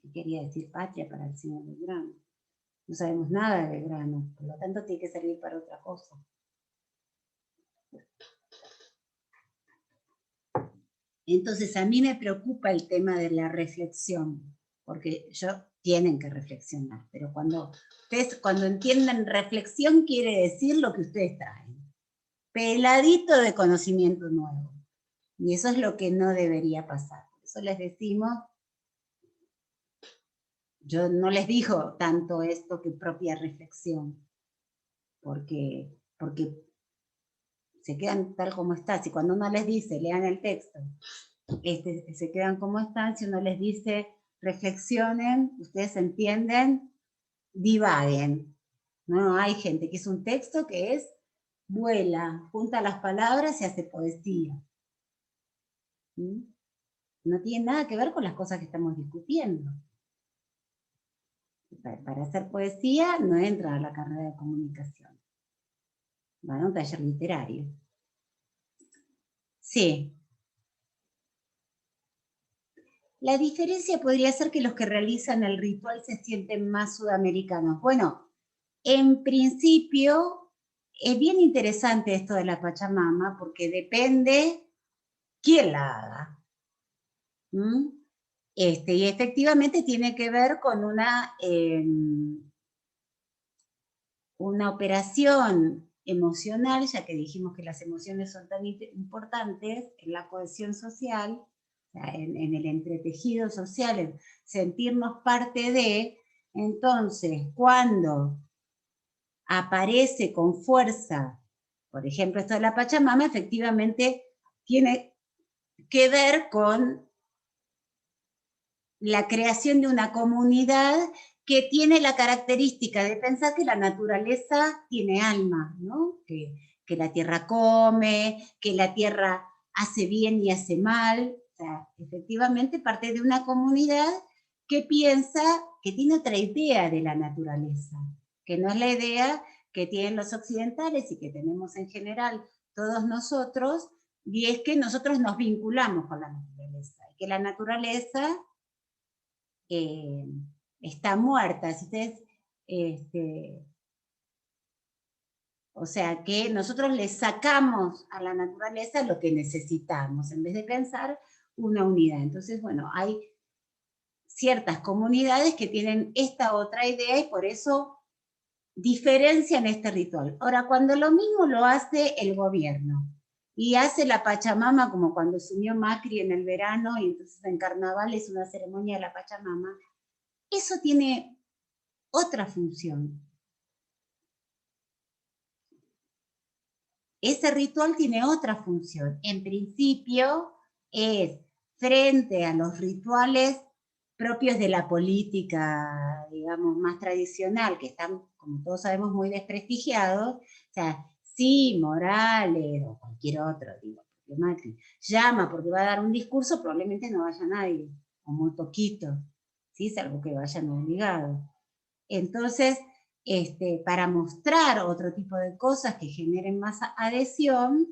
¿Qué quería decir patria para el señor Belgrano? No sabemos nada de Belgrano, por lo tanto tiene que servir para otra cosa. Entonces a mí me preocupa el tema de la reflexión, porque tienen que reflexionar, pero cuando entienden reflexión quiere decir lo que ustedes traen, peladito de conocimiento nuevo, y eso es lo que no debería pasar. Por eso les decimos, yo no les digo tanto esto que propia reflexión, porque se quedan tal como está. Si cuando uno les dice, lean el texto, se quedan como están. Si uno les dice, reflexionen, ustedes entienden, divaguen. No, hay gente que es un texto que vuela, junta las palabras y hace poesía. ¿Mm? No tiene nada que ver con las cosas que estamos discutiendo. Para hacer poesía no entra a la carrera de comunicación. Van a un taller literario. Sí. La diferencia podría ser que los que realizan el ritual se sienten más sudamericanos. Bueno, en principio es bien interesante esto de la Pachamama porque depende quién la haga. Y efectivamente tiene que ver con una operación emocional, ya que dijimos que las emociones son tan importantes en la cohesión social, en el entretejido social, en sentirnos parte de. Entonces, cuando aparece con fuerza, por ejemplo, esto de la Pachamama, efectivamente tiene que ver con la creación de una comunidad que tiene la característica de pensar que la naturaleza tiene alma, ¿no? Que la tierra come, que la tierra hace bien y hace mal. O sea, efectivamente parte de una comunidad que piensa, que tiene otra idea de la naturaleza, que no es la idea que tienen los occidentales y que tenemos en general todos nosotros, y es que nosotros nos vinculamos con la naturaleza, y que la naturaleza está muerta. Si ustedes, o sea, que nosotros le sacamos a la naturaleza lo que necesitamos, en vez de pensar una unidad. Entonces, bueno, hay ciertas comunidades que tienen esta otra idea y por eso diferencian este ritual. Ahora, cuando lo mismo lo hace el gobierno, y hace la Pachamama, como cuando se unió Macri en el verano, y entonces en carnaval es una ceremonia de la Pachamama, eso tiene otra función. Ese ritual tiene otra función. En principio es frente a los rituales propios de la política, digamos, más tradicional, que están, como todos sabemos, muy desprestigiados. O sea, sí, Morales o cualquier otro, digo, porque Macri llama porque va a dar un discurso, probablemente no vaya nadie, o muy poquito, ¿sí? Salvo que vayan obligados. Entonces, para mostrar otro tipo de cosas que generen más adhesión,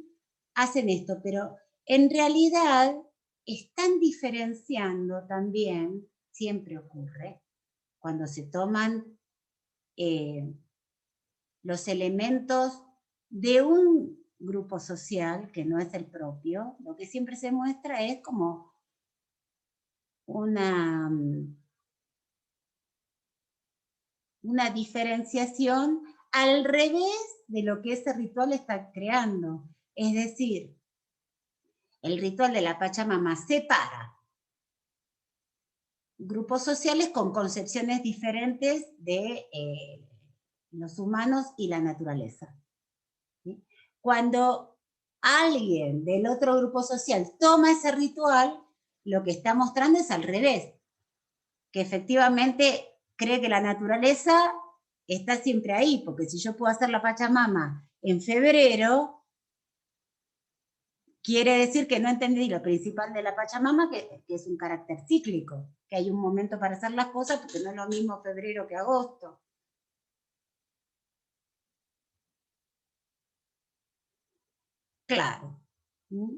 hacen esto, pero en realidad están diferenciando también, siempre ocurre, cuando se toman los elementos de un grupo social que no es el propio, lo que siempre se muestra es como una diferenciación al revés de lo que ese ritual está creando. Es decir, el ritual de la Pachamama separa grupos sociales con concepciones diferentes de los humanos y la naturaleza. ¿Sí? Cuando alguien del otro grupo social toma ese ritual, lo que está mostrando es al revés, que efectivamente cree que la naturaleza está siempre ahí, porque si yo puedo hacer la Pachamama en febrero, quiere decir que no entendí lo principal de la Pachamama, que es un carácter cíclico, que hay un momento para hacer las cosas, porque no es lo mismo febrero que agosto. Claro,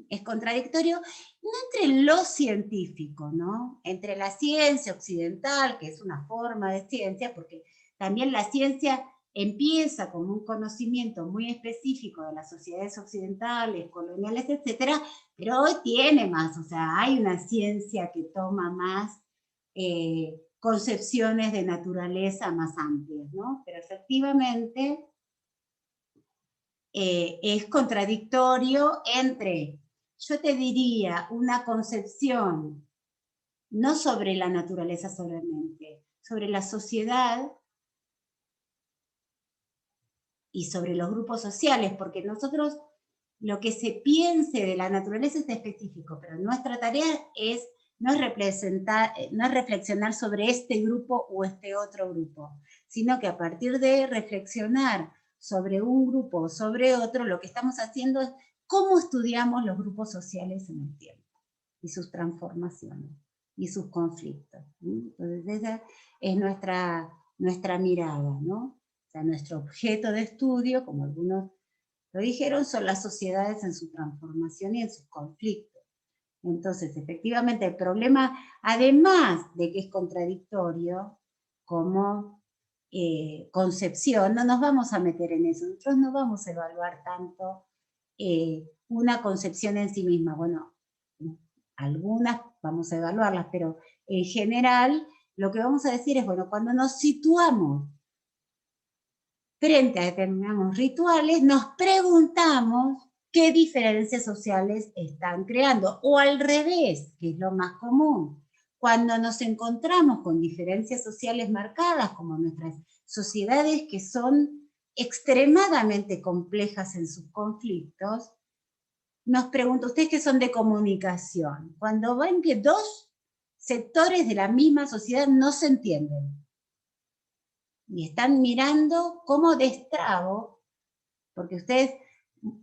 es contradictorio, no entre lo científico, ¿no? Entre la ciencia occidental, que es una forma de ciencia, porque también la ciencia empieza como un conocimiento muy específico de las sociedades occidentales, coloniales, etcétera, pero hoy tiene más, o sea, hay una ciencia que toma más concepciones de naturaleza más amplias, ¿no? Pero efectivamente es contradictorio entre, yo te diría, una concepción no sobre la naturaleza solamente, sobre la sociedad y sobre los grupos sociales, porque nosotros lo que se piense de la naturaleza es específico, pero nuestra tarea no es reflexionar sobre este grupo o este otro grupo, sino que a partir de reflexionar sobre un grupo o sobre otro, lo que estamos haciendo es cómo estudiamos los grupos sociales en el tiempo, y sus transformaciones, y sus conflictos. Entonces esa es nuestra mirada, ¿no? O sea, nuestro objeto de estudio, como algunos lo dijeron, son las sociedades en su transformación y en sus conflictos. Entonces, efectivamente, el problema, además de que es contradictorio, como concepción, no nos vamos a meter en eso. Nosotros no vamos a evaluar tanto una concepción en sí misma. Bueno, algunas vamos a evaluarlas, pero en general lo que vamos a decir es, bueno, cuando nos situamos frente a determinados rituales, nos preguntamos qué diferencias sociales están creando, o al revés, que es lo más común. Cuando nos encontramos con diferencias sociales marcadas, como nuestras sociedades que son extremadamente complejas en sus conflictos, nos pregunto, ustedes que son de comunicación, cuando ven que dos sectores de la misma sociedad no se entienden, y están mirando cómo destrabo, porque ustedes,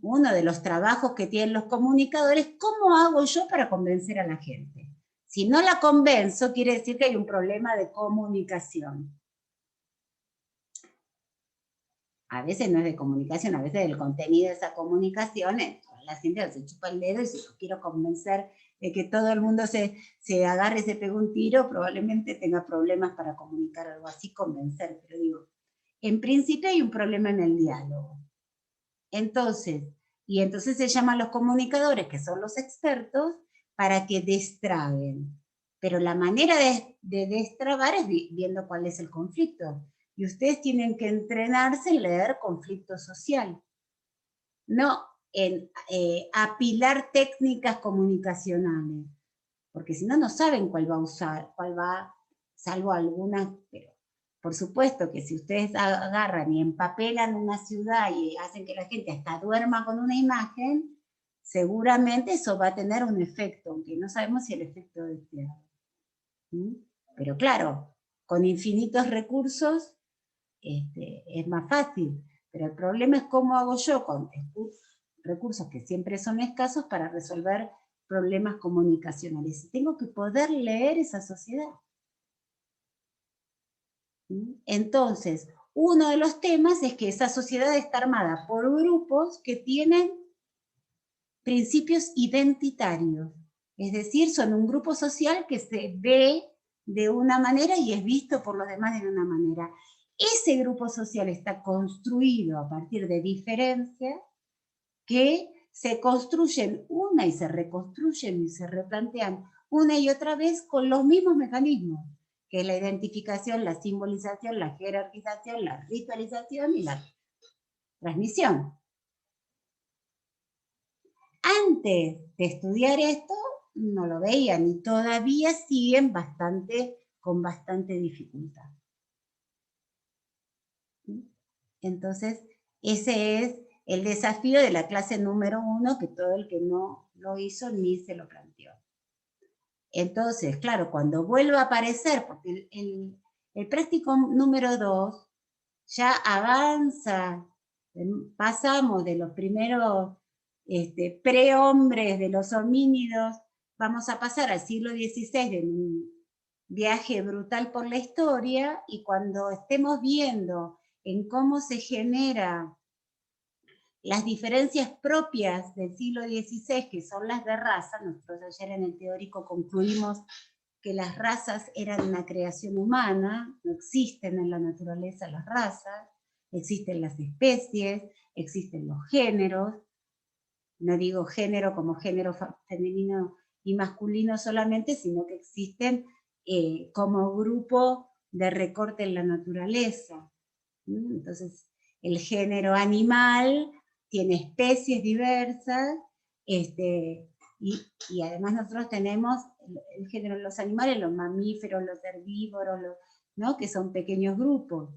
uno de los trabajos que tienen los comunicadores, ¿cómo hago yo para convencer a la gente? Si no la convenzo, quiere decir que hay un problema de comunicación. a veces no es de comunicación, a veces del contenido de esa comunicación, la gente se chupa el dedo y si yo quiero convencer de que todo el mundo se agarre y se pegue un tiro, probablemente tenga problemas para comunicar algo así, convencer, pero digo, en principio hay un problema en el diálogo. Entonces se llaman a los comunicadores, que son los expertos, para que destraben. Pero la manera de destrabar es viendo cuál es el conflicto. Y ustedes tienen que entrenarse en leer conflicto social. No en apilar técnicas comunicacionales. Porque si no, no saben cuál va a usar, salvo algunas, pero por supuesto que si ustedes agarran y empapelan una ciudad y hacen que la gente hasta duerma con una imagen, seguramente eso va a tener un efecto, aunque no sabemos si el efecto deseado. Pero claro, con infinitos recursos es más fácil, pero el problema es cómo hago yo con recursos que siempre son escasos para resolver problemas comunicacionales. Y tengo que poder leer esa sociedad. Entonces, uno de los temas es que esa sociedad está armada por grupos que tienen principios identitarios. Es decir, son un grupo social que se ve de una manera y es visto por los demás de una manera. Ese grupo social está construido a partir de diferencias que se construyen una y se reconstruyen y se replantean una y otra vez con los mismos mecanismos, que es la identificación, la simbolización, la jerarquización, la ritualización y la transmisión. Antes de estudiar esto, no lo veían y todavía siguen con bastante dificultad. Entonces, ese es el desafío de la clase número 1, que todo el que no lo hizo ni se lo planteó. Entonces, claro, cuando vuelva a aparecer, porque el práctico número 2 ya avanza, pasamos de los primeros prehombres, de los homínidos, vamos a pasar al siglo XVI de un viaje brutal por la historia, y cuando estemos viendo en cómo se generan las diferencias propias del siglo XVI, que son las de raza, nosotros ayer en el teórico concluimos que las razas eran una creación humana, no existen en la naturaleza las razas, existen las especies, existen los géneros, no digo género como género femenino y masculino solamente, sino que existen como grupo de recorte en la naturaleza. Entonces, el género animal tiene especies diversas, y además nosotros tenemos el género de los animales, los mamíferos, los herbívoros, ¿no? Que son pequeños grupos.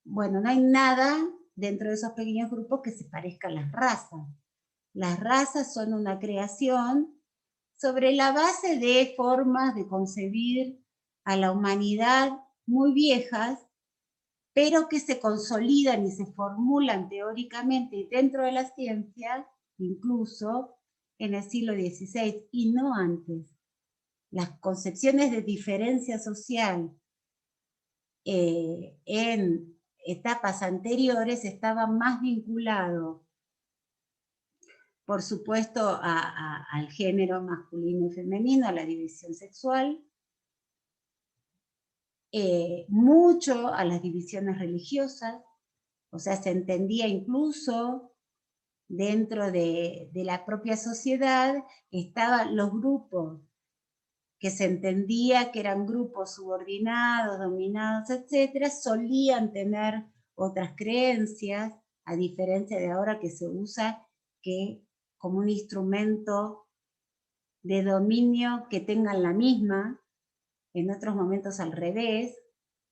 Bueno, no hay nada dentro de esos pequeños grupos que se parezca a las razas. Las razas son una creación sobre la base de formas de concebir a la humanidad muy viejas, pero que se consolidan y se formulan teóricamente dentro de la ciencia, incluso en el siglo XVI, y no antes. Las concepciones de diferencia social en etapas anteriores estaban más vinculados, por supuesto, al género masculino y femenino, a la división sexual, mucho a las divisiones religiosas, o sea, se entendía incluso dentro de la propia sociedad, estaban los grupos que se entendía que eran grupos subordinados, dominados, etcétera, solían tener otras creencias, a diferencia de ahora que se usa que como un instrumento de dominio que tengan la misma, en otros momentos al revés,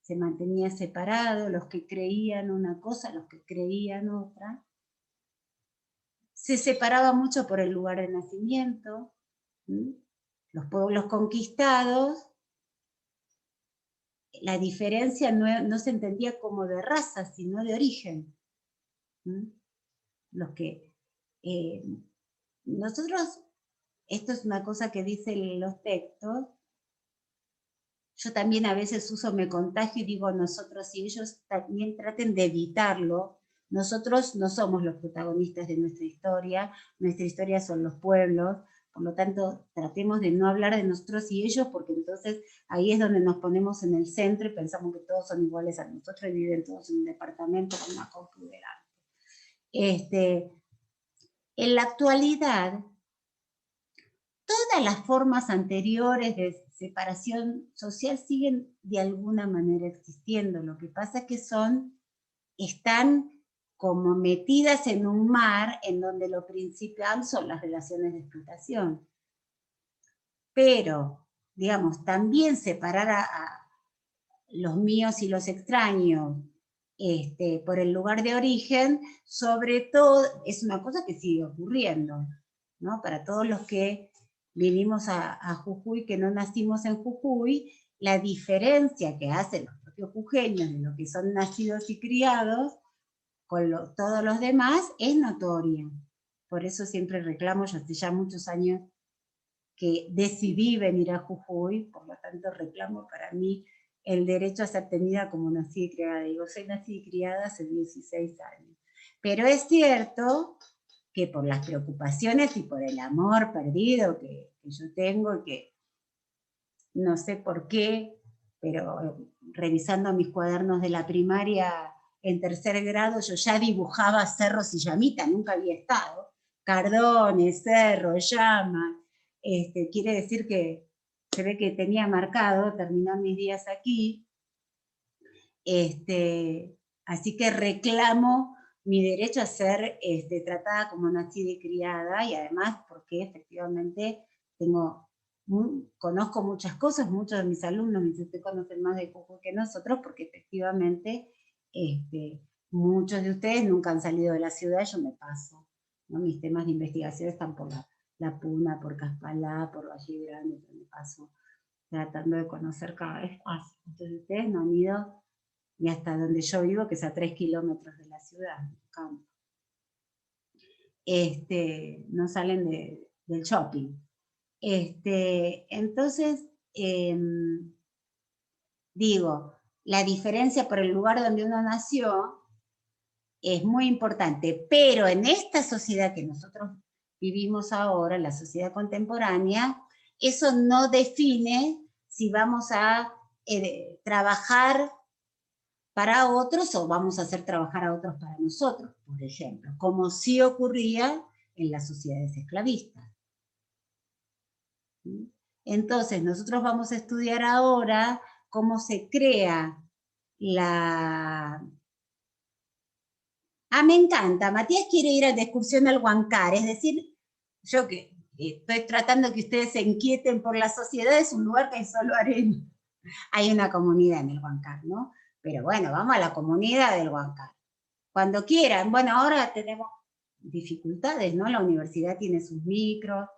se mantenía separado, los que creían una cosa, los que creían otra. Se separaba mucho por el lugar de nacimiento. Los pueblos conquistados, la diferencia no se entendía como de raza, sino de origen. Los que nosotros, esto es una cosa que dicen los textos, yo también a veces uso me contagio y digo nosotros y ellos también traten de evitarlo. Nosotros no somos los protagonistas de nuestra historia son los pueblos, por lo tanto tratemos de no hablar de nosotros y ellos, porque entonces ahí es donde nos ponemos en el centro y pensamos que todos son iguales a nosotros y viven todos en un departamento con una compu delante. En la actualidad, todas las formas anteriores de separación social siguen de alguna manera existiendo. Lo que pasa es que están como metidas en un mar en donde lo principal son las relaciones de explotación. Pero, digamos, también separar a los míos y los extraños por el lugar de origen, sobre todo, es una cosa que sigue ocurriendo, ¿no? Para todos los que vinimos a Jujuy, que no nacimos en Jujuy, la diferencia que hacen los propios jujeños de lo que son nacidos y criados con todos los demás es notoria. Por eso siempre reclamo, yo hace ya muchos años que decidí venir a Jujuy, por lo tanto reclamo para mí el derecho a ser tenida como nacida y criada. Digo, soy nacida y criada hace 16 años. Pero es cierto que por las preocupaciones y por el amor perdido que yo tengo, y que no sé por qué, pero revisando mis cuadernos de la primaria en tercer grado, yo ya dibujaba cerros y llamitas, nunca había estado. Cardones, cerros, llamas. Quiere decir que se ve que tenía marcado terminar mis días aquí. Así que reclamo mi derecho a ser tratada como nacida y criada, y además porque efectivamente conozco muchas cosas, muchos de mis alumnos me dicen que conocen más de Jujuy que nosotros, porque efectivamente muchos de ustedes nunca han salido de la ciudad, yo me paso, ¿no? Mis temas de investigación están por la Puna, por Caspalá, por Valle Grande, yo me paso tratando de conocer cada vez más. Entonces ustedes no han ido ni hasta donde yo vivo, que es a 3 kilómetros de la ciudad, campo. No salen del shopping. Entonces, digo, la diferencia por el lugar donde uno nació es muy importante, pero en esta sociedad que nosotros vivimos ahora, la sociedad contemporánea, eso no define si vamos a trabajar para otros o vamos a hacer trabajar a otros para nosotros, por ejemplo, como sí ocurría en las sociedades esclavistas. Entonces, nosotros vamos a estudiar ahora cómo se crea la... me encanta, Matías quiere ir de excursión al Huancar, es decir, yo que estoy tratando que ustedes se inquieten por la sociedad, es un lugar que hay solo arena. Hay una comunidad en el Huancar, ¿no? Pero bueno, vamos a la comunidad del Huancar. Cuando quieran, bueno, ahora tenemos dificultades, ¿no? La universidad tiene sus micros,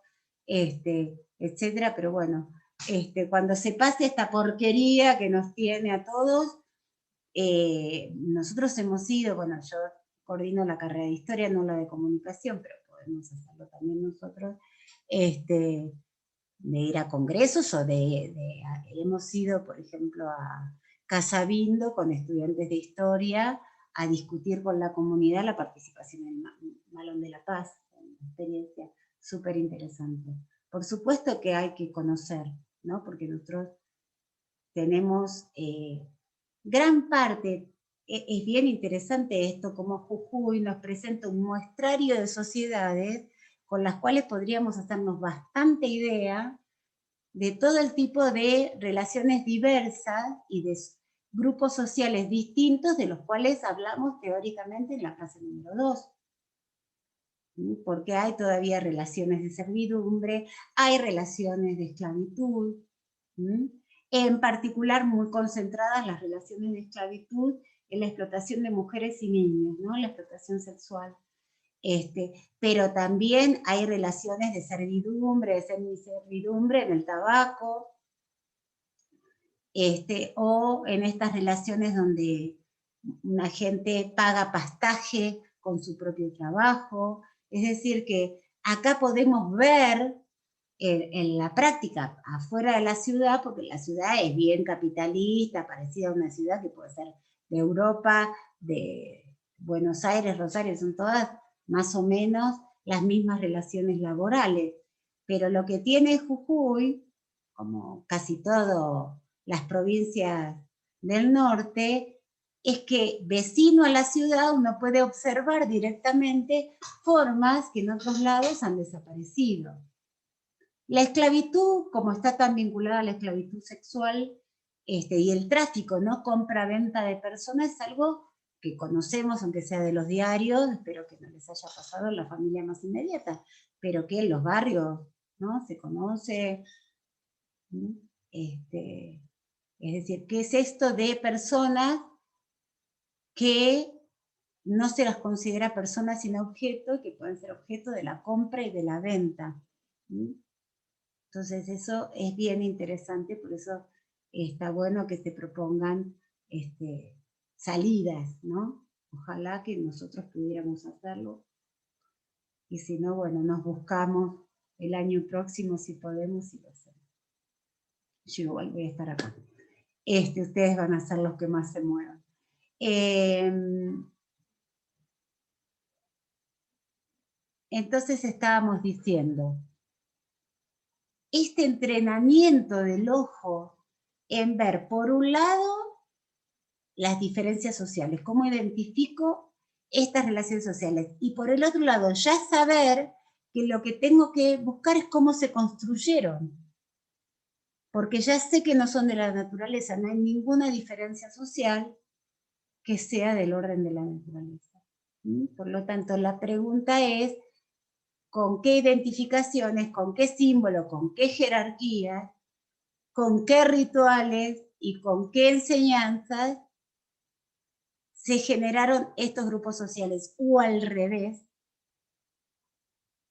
etcétera, pero bueno, cuando se pase esta porquería que nos tiene a todos, nosotros hemos ido, bueno, yo coordino la carrera de historia, no la de comunicación, pero podemos hacerlo también nosotros, de ir a congresos o hemos ido, por ejemplo, a Casabindo con estudiantes de historia a discutir con la comunidad la participación en el Malón de la Paz, una experiencia súper interesante. Por supuesto que hay que conocer, ¿no? Porque nosotros tenemos gran parte, es bien interesante esto, como Jujuy nos presenta un muestrario de sociedades con las cuales podríamos hacernos bastante idea de todo el tipo de relaciones diversas y de grupos sociales distintos de los cuales hablamos teóricamente en la clase número 2. Porque hay todavía relaciones de servidumbre, hay relaciones de esclavitud, en particular muy concentradas las relaciones de esclavitud en la explotación de mujeres y niños, ¿no? La explotación sexual. Pero también hay relaciones de servidumbre, de semiservidumbre en el tabaco, o en estas relaciones donde una gente paga pastaje con su propio trabajo. Es decir que acá podemos ver en la práctica, afuera de la ciudad, porque la ciudad es bien capitalista, parecida a una ciudad que puede ser de Europa, de Buenos Aires, Rosario, son todas más o menos las mismas relaciones laborales. Pero lo que tiene Jujuy, como casi todas las provincias del norte, es que vecino a la ciudad uno puede observar directamente formas que en otros lados han desaparecido. La esclavitud, como está tan vinculada a la esclavitud sexual, y el tráfico, ¿no? Compra-venta de personas, es algo que conocemos, aunque sea de los diarios, espero que no les haya pasado en la familia más inmediata, pero que en los barrios, ¿no? Se conoce, ¿no? Es decir, ¿qué es esto de personas que no se las considera personas sino objetos, que pueden ser objeto de la compra y de la venta? Entonces eso es bien interesante, por eso está bueno que se propongan salidas, ¿no? Ojalá que nosotros pudiéramos hacerlo. Y si no, bueno, nos buscamos el año próximo si podemos y lo hacemos. Yo igual voy a estar acá. Ustedes van a ser los que más se muevan. Entonces estábamos diciendo, este entrenamiento del ojo en ver, por un lado, las diferencias sociales, cómo identifico estas relaciones sociales, y por el otro lado, ya saber que lo que tengo que buscar es cómo se construyeron, porque ya sé que no son de la naturaleza, no hay ninguna diferencia social que sea del orden de la naturaleza. Por lo tanto, la pregunta es, ¿con qué identificaciones, con qué símbolos, con qué jerarquías, con qué rituales y con qué enseñanzas se generaron estos grupos sociales? O al revés,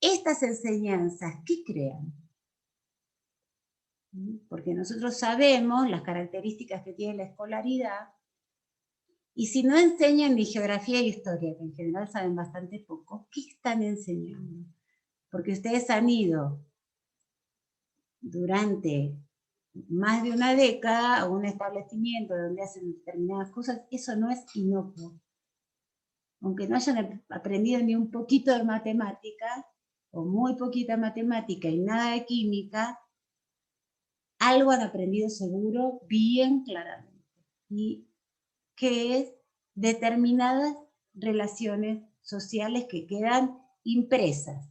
estas enseñanzas, ¿qué crean? Porque nosotros sabemos las características que tiene la escolaridad, y si no enseñan ni geografía y historia, que en general saben bastante poco, ¿qué están enseñando? Porque ustedes han ido durante más de una década a un establecimiento donde hacen determinadas cosas, eso no es inocuo. Aunque no hayan aprendido ni un poquito de matemática, o muy poquita matemática y nada de química, algo han aprendido seguro, bien claramente. Y que es determinadas relaciones sociales que quedan impresas.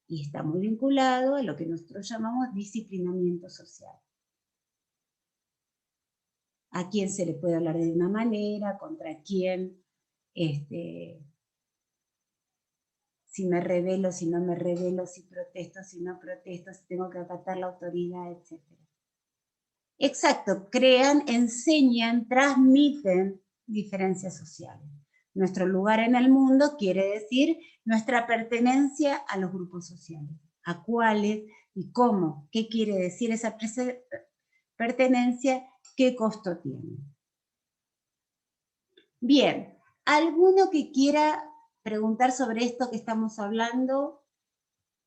Y está muy vinculado a lo que nosotros llamamos disciplinamiento social. A quién se le puede hablar de una manera, contra quién, si me rebelo, si no me rebelo, si protesto, si no protesto, si tengo que acatar la autoridad, etc. Exacto, crean, enseñan, transmiten diferencias sociales. Nuestro lugar en el mundo quiere decir nuestra pertenencia a los grupos sociales. ¿A cuáles y cómo? ¿Qué quiere decir esa pertenencia? ¿Qué costo tiene? Bien, ¿alguno que quiera preguntar sobre esto que estamos hablando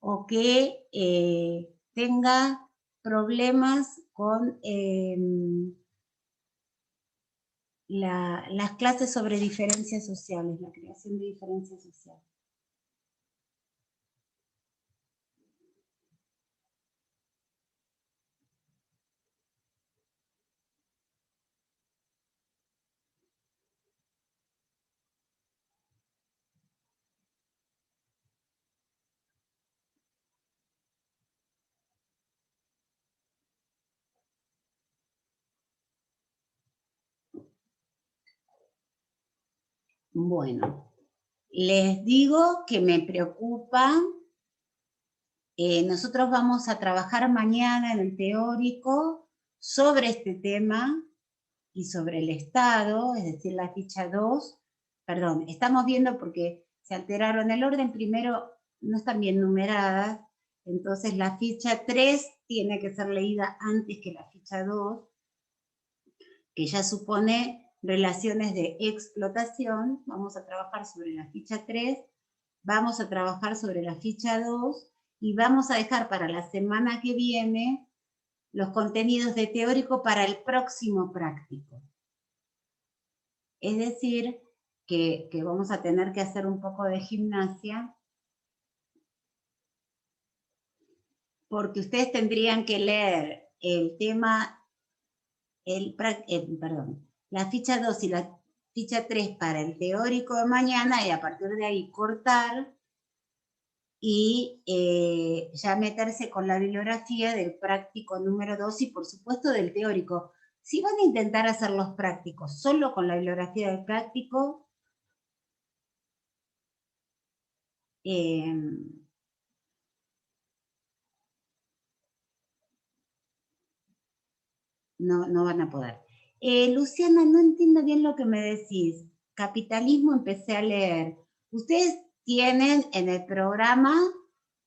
o que tenga problemas con las clases sobre diferencias sociales, la creación de diferencias sociales? Bueno, les digo que me preocupa. Nosotros vamos a trabajar mañana en el teórico sobre este tema y sobre el Estado, es decir, la ficha 2. Perdón, estamos viendo porque se alteraron el orden. Primero, no están bien numeradas, entonces la ficha 3 tiene que ser leída antes que la ficha 2, que ya supone relaciones de explotación. Vamos a trabajar sobre la ficha 3, vamos a trabajar sobre la ficha 2, y vamos a dejar para la semana que viene los contenidos de teórico para el próximo práctico. Es decir, que vamos a tener que hacer un poco de gimnasia, porque ustedes tendrían que leer el tema, la ficha 2 y la ficha 3 para el teórico de mañana, y a partir de ahí cortar y ya meterse con la bibliografía del práctico número 2 y por supuesto del teórico. Si van a intentar hacer los prácticos solo con la bibliografía del práctico, no van a poder. Luciana, no entiendo bien lo que me decís. Capitalismo empecé a leer. Ustedes tienen en el programa,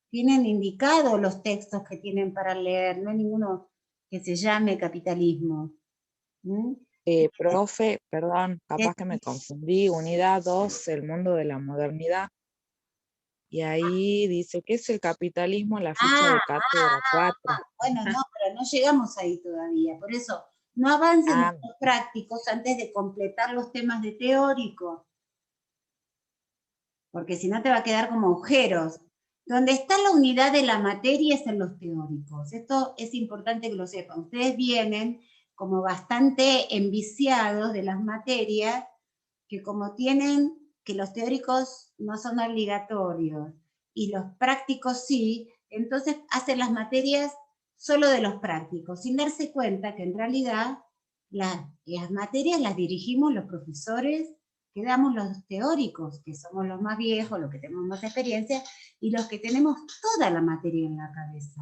tienen indicados los textos que tienen para leer, no hay ninguno que se llame Capitalismo. Profe, perdón, capaz que me confundí. Unidad 2, el mundo de la modernidad. Y ahí dice, ¿qué es el capitalismo? La ficha de cátedra 4. Bueno, no, pero no llegamos ahí todavía. Por eso, no avancen en los prácticos antes de completar los temas de teórico. Porque si no te va a quedar como agujeros. Donde está la unidad de la materia es en los teóricos. Esto es importante que lo sepan. Ustedes vienen como bastante enviciados de las materias, que como tienen que los teóricos no son obligatorios y los prácticos sí, entonces hacen las materias solo de los prácticos, sin darse cuenta que en realidad las materias las dirigimos los profesores, que damos los teóricos, que somos los más viejos, los que tenemos más experiencia, y los que tenemos toda la materia en la cabeza.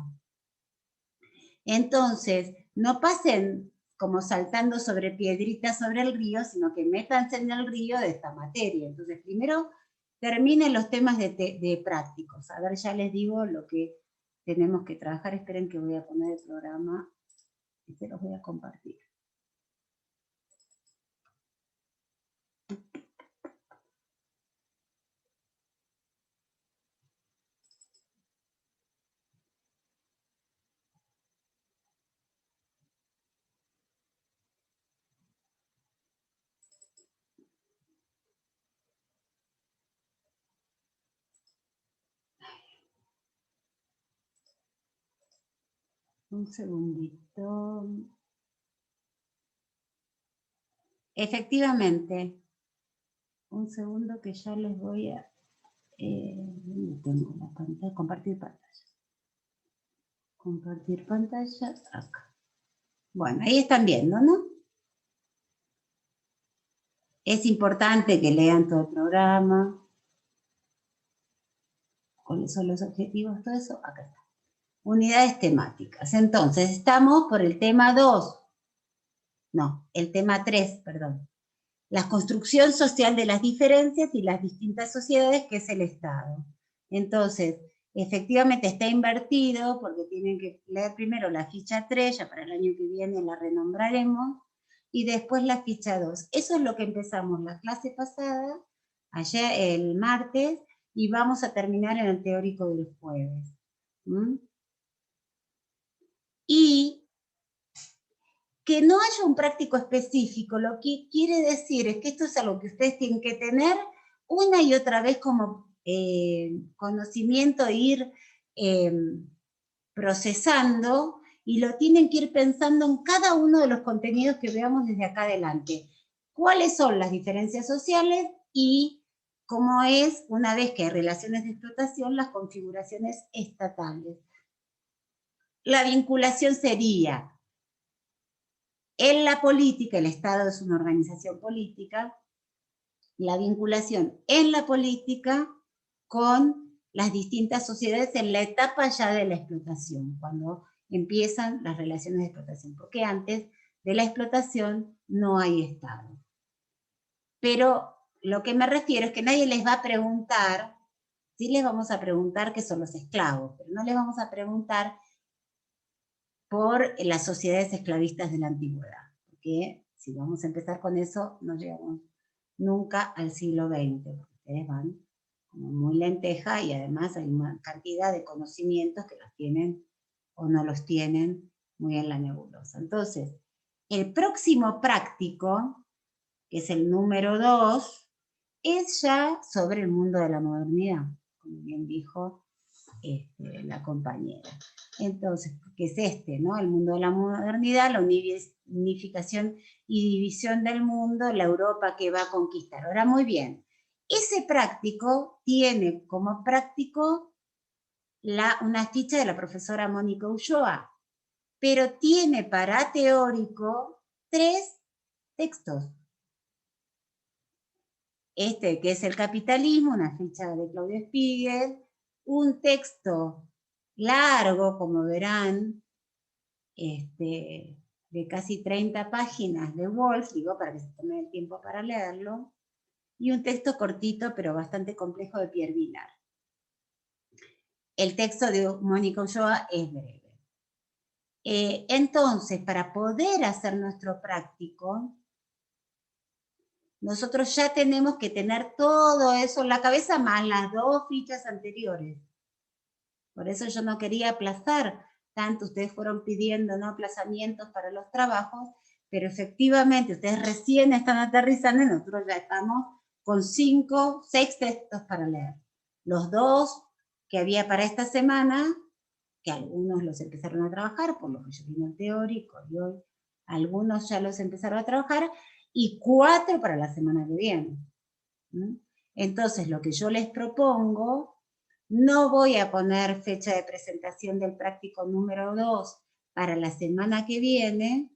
Entonces, no pasen como saltando sobre piedritas sobre el río, sino que métanse en el río de esta materia. Entonces, primero terminen los temas de prácticos. A ver, ya les digo lo que tenemos que trabajar. Esperen que voy a poner el programa y se los voy a compartir. Un segundito. Efectivamente. Un segundo que ya les voy a... ¿dónde tengo la pantalla? Compartir pantalla. Compartir pantalla acá. Bueno, ahí están viendo, ¿no? Es importante que lean todo el programa. ¿Cuáles son los objetivos? Todo eso, acá está. Unidades temáticas. Entonces, estamos por el tema 2. No, el tema 3, perdón. La construcción social de las diferencias y las distintas sociedades, que es el Estado. Entonces, efectivamente está invertido, porque tienen que leer primero la ficha 3, ya para el año que viene la renombraremos, y después la ficha 2. Eso es lo que empezamos la clase pasada, ayer, el martes, y vamos a terminar en el teórico del jueves. Y que no haya un práctico específico, lo que quiere decir es que esto es algo que ustedes tienen que tener una y otra vez como conocimiento, ir procesando, y lo tienen que ir pensando en cada uno de los contenidos que veamos desde acá adelante. ¿Cuáles son las diferencias sociales y cómo es, una vez que hay relaciones de explotación, las configuraciones estatales? La vinculación sería, en la política, el Estado es una organización política, la vinculación en la política con las distintas sociedades en la etapa ya de la explotación, cuando empiezan las relaciones de explotación, porque antes de la explotación no hay Estado. Pero lo que me refiero es que nadie les va a preguntar, sí les vamos a preguntar qué son los esclavos, pero no les vamos a preguntar por las sociedades esclavistas de la antigüedad, porque si vamos a empezar con eso, no llegamos nunca al siglo XX, porque ustedes van como muy muy lenteja y además hay una cantidad de conocimientos que los tienen o no los tienen muy en la nebulosa. Entonces, el próximo práctico, que es el número 2, es ya sobre el mundo de la modernidad, como bien dijo la compañera. Entonces, ¿qué es este, no? El mundo de la modernidad, la unificación y división del mundo, la Europa que va a conquistar. Ahora, muy bien, ese práctico tiene como práctico una ficha de la profesora Mónica Ulloa, pero tiene para teórico 3 textos. Este que es el capitalismo, una ficha de Claudio Spiegel, un texto largo, como verán, de casi 30 páginas de Wolf, digo, para que se tome el tiempo para leerlo, y un texto cortito, pero bastante complejo, de Pierre Vilar. El texto de Mónica Ulloa es breve. Entonces, para poder hacer nuestro práctico, nosotros ya tenemos que tener todo eso en la cabeza, más las 2 fichas anteriores. Por eso yo no quería aplazar tanto, ustedes fueron pidiendo, ¿no?, aplazamientos para los trabajos, pero efectivamente ustedes recién están aterrizando y nosotros ya estamos con 5, 6 textos para leer. Los 2 que había para esta semana, que algunos los empezaron a trabajar, por lo que yo vine el teórico, y hoy algunos ya los empezaron a trabajar, y 4 para la semana que viene. Entonces, lo que yo les propongo, no voy a poner fecha de presentación del práctico número 2 para la semana que viene,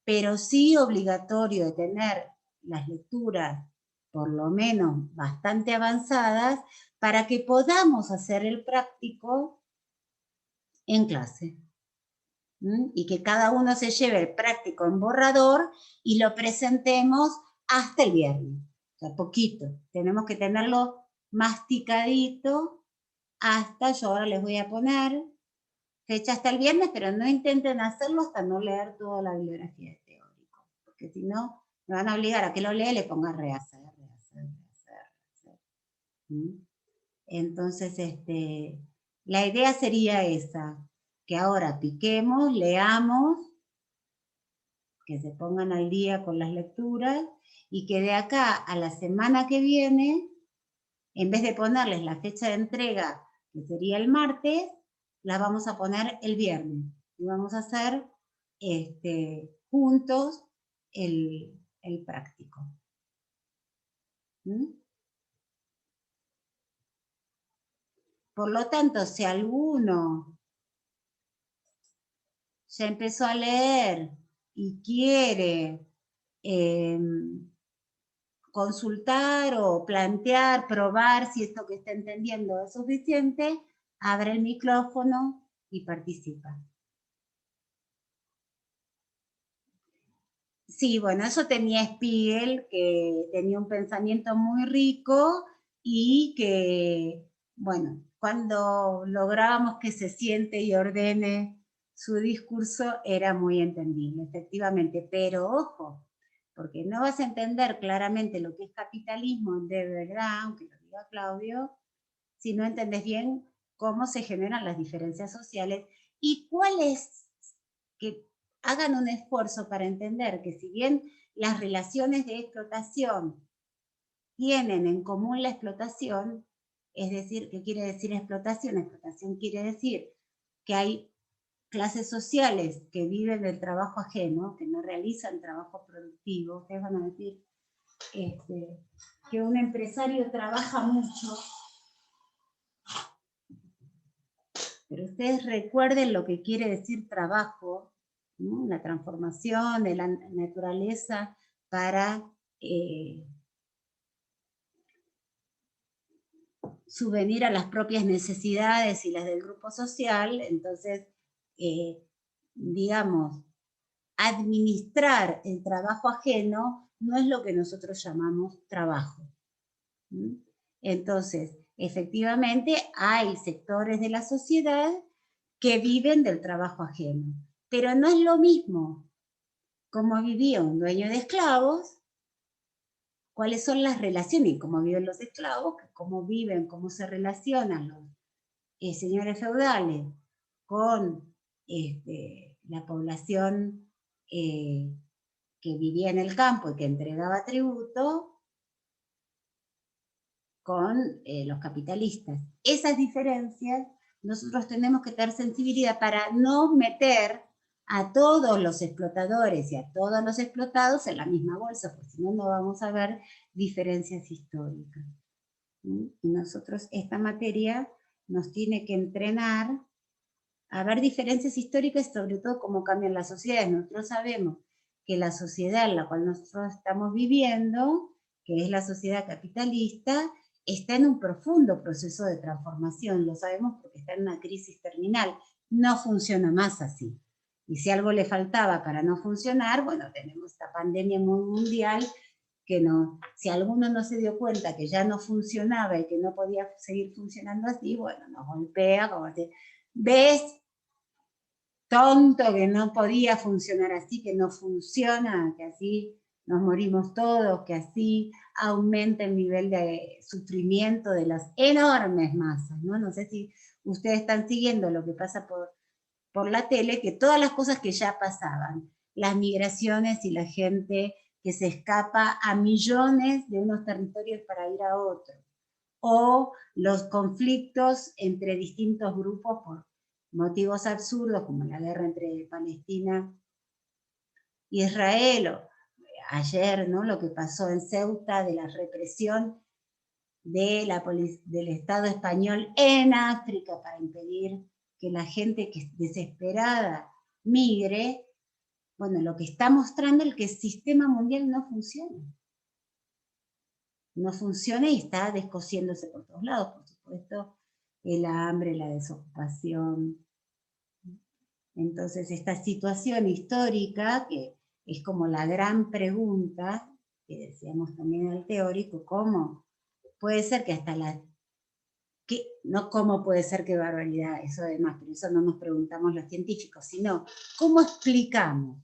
pero sí obligatorio de tener las lecturas por lo menos bastante avanzadas para que podamos hacer el práctico en clase. Y que cada uno se lleve el práctico en borrador y lo presentemos hasta el viernes. O sea, poquito. Tenemos que tenerlo masticadito hasta, yo ahora les voy a poner fecha hasta el viernes, pero no intenten hacerlo hasta no leer toda la bibliografía de teórico, porque si no, me van a obligar a que lo lea y le ponga rehacer. Entonces, la idea sería esa, que ahora piquemos, leamos, que se pongan al día con las lecturas, y que de acá a la semana que viene, en vez de ponerles la fecha de entrega, que sería el martes, la vamos a poner el viernes. Y vamos a hacer juntos el práctico. Por lo tanto, si alguno ya empezó a leer y quiere consultar o plantear, probar si esto que está entendiendo es suficiente, abre el micrófono y participa. Sí, bueno, eso tenía Spiegel, que tenía un pensamiento muy rico y que, bueno, cuando lográbamos que se siente y ordene su discurso era muy entendible, efectivamente, pero ojo, porque no vas a entender claramente lo que es capitalismo de verdad, aunque lo diga Claudio, si no entendés bien cómo se generan las diferencias sociales y cuáles, que hagan un esfuerzo para entender que si bien las relaciones de explotación tienen en común la explotación, es decir, ¿qué quiere decir explotación? Explotación quiere decir que hay clases sociales que viven del trabajo ajeno, que no realizan trabajo productivo. Ustedes van a decir que un empresario trabaja mucho, pero ustedes recuerden lo que quiere decir trabajo, ¿no? La transformación de la naturaleza para subvenir a las propias necesidades y las del grupo social. Entonces, digamos, administrar el trabajo ajeno no es lo que nosotros llamamos trabajo. Entonces, efectivamente, hay sectores de la sociedad que viven del trabajo ajeno, pero no es lo mismo como vivía un dueño de esclavos cuáles son las relaciones y cómo viven los esclavos, cómo viven, cómo se relacionan los señores feudales con la población que vivía en el campo y que entregaba tributo con los capitalistas. Esas diferencias nosotros tenemos que tener sensibilidad para no meter a todos los explotadores y a todos los explotados en la misma bolsa, porque si no, no vamos a ver diferencias históricas. Y nosotros, esta materia nos tiene que entrenar a ver diferencias históricas y sobre todo cómo cambian las sociedades. Nosotros sabemos que la sociedad en la cual nosotros estamos viviendo, que es la sociedad capitalista, está en un profundo proceso de transformación, lo sabemos porque está en una crisis terminal, no funciona más así. Y si algo le faltaba para no funcionar, bueno, tenemos esta pandemia mundial que no, si alguno no se dio cuenta que ya no funcionaba y que no podía seguir funcionando así, bueno, nos golpea, como decir, ¿ves? Tonto, que no podía funcionar así, que no funciona, que así nos morimos todos, que así aumenta el nivel de sufrimiento de las enormes masas, ¿no? No sé si ustedes están siguiendo lo que pasa por la tele, que todas las cosas que ya pasaban, las migraciones y la gente que se escapa a millones de unos territorios para ir a otros, o los conflictos entre distintos grupos por motivos absurdos, como la guerra entre Palestina y Israel, o ayer, ¿no?, lo que pasó en Ceuta, de la represión del Estado español en África para impedir que la gente que es desesperada migre. Bueno, lo que está mostrando es que el sistema mundial no funciona. No funciona y está descosiéndose por todos lados, por supuesto, el hambre, la desocupación. Entonces, esta situación histórica, que es como la gran pregunta, que decíamos también en el teórico, ¿cómo puede ser que hasta no cómo puede ser qué barbaridad, eso además, pero eso no nos preguntamos los científicos, sino cómo explicamos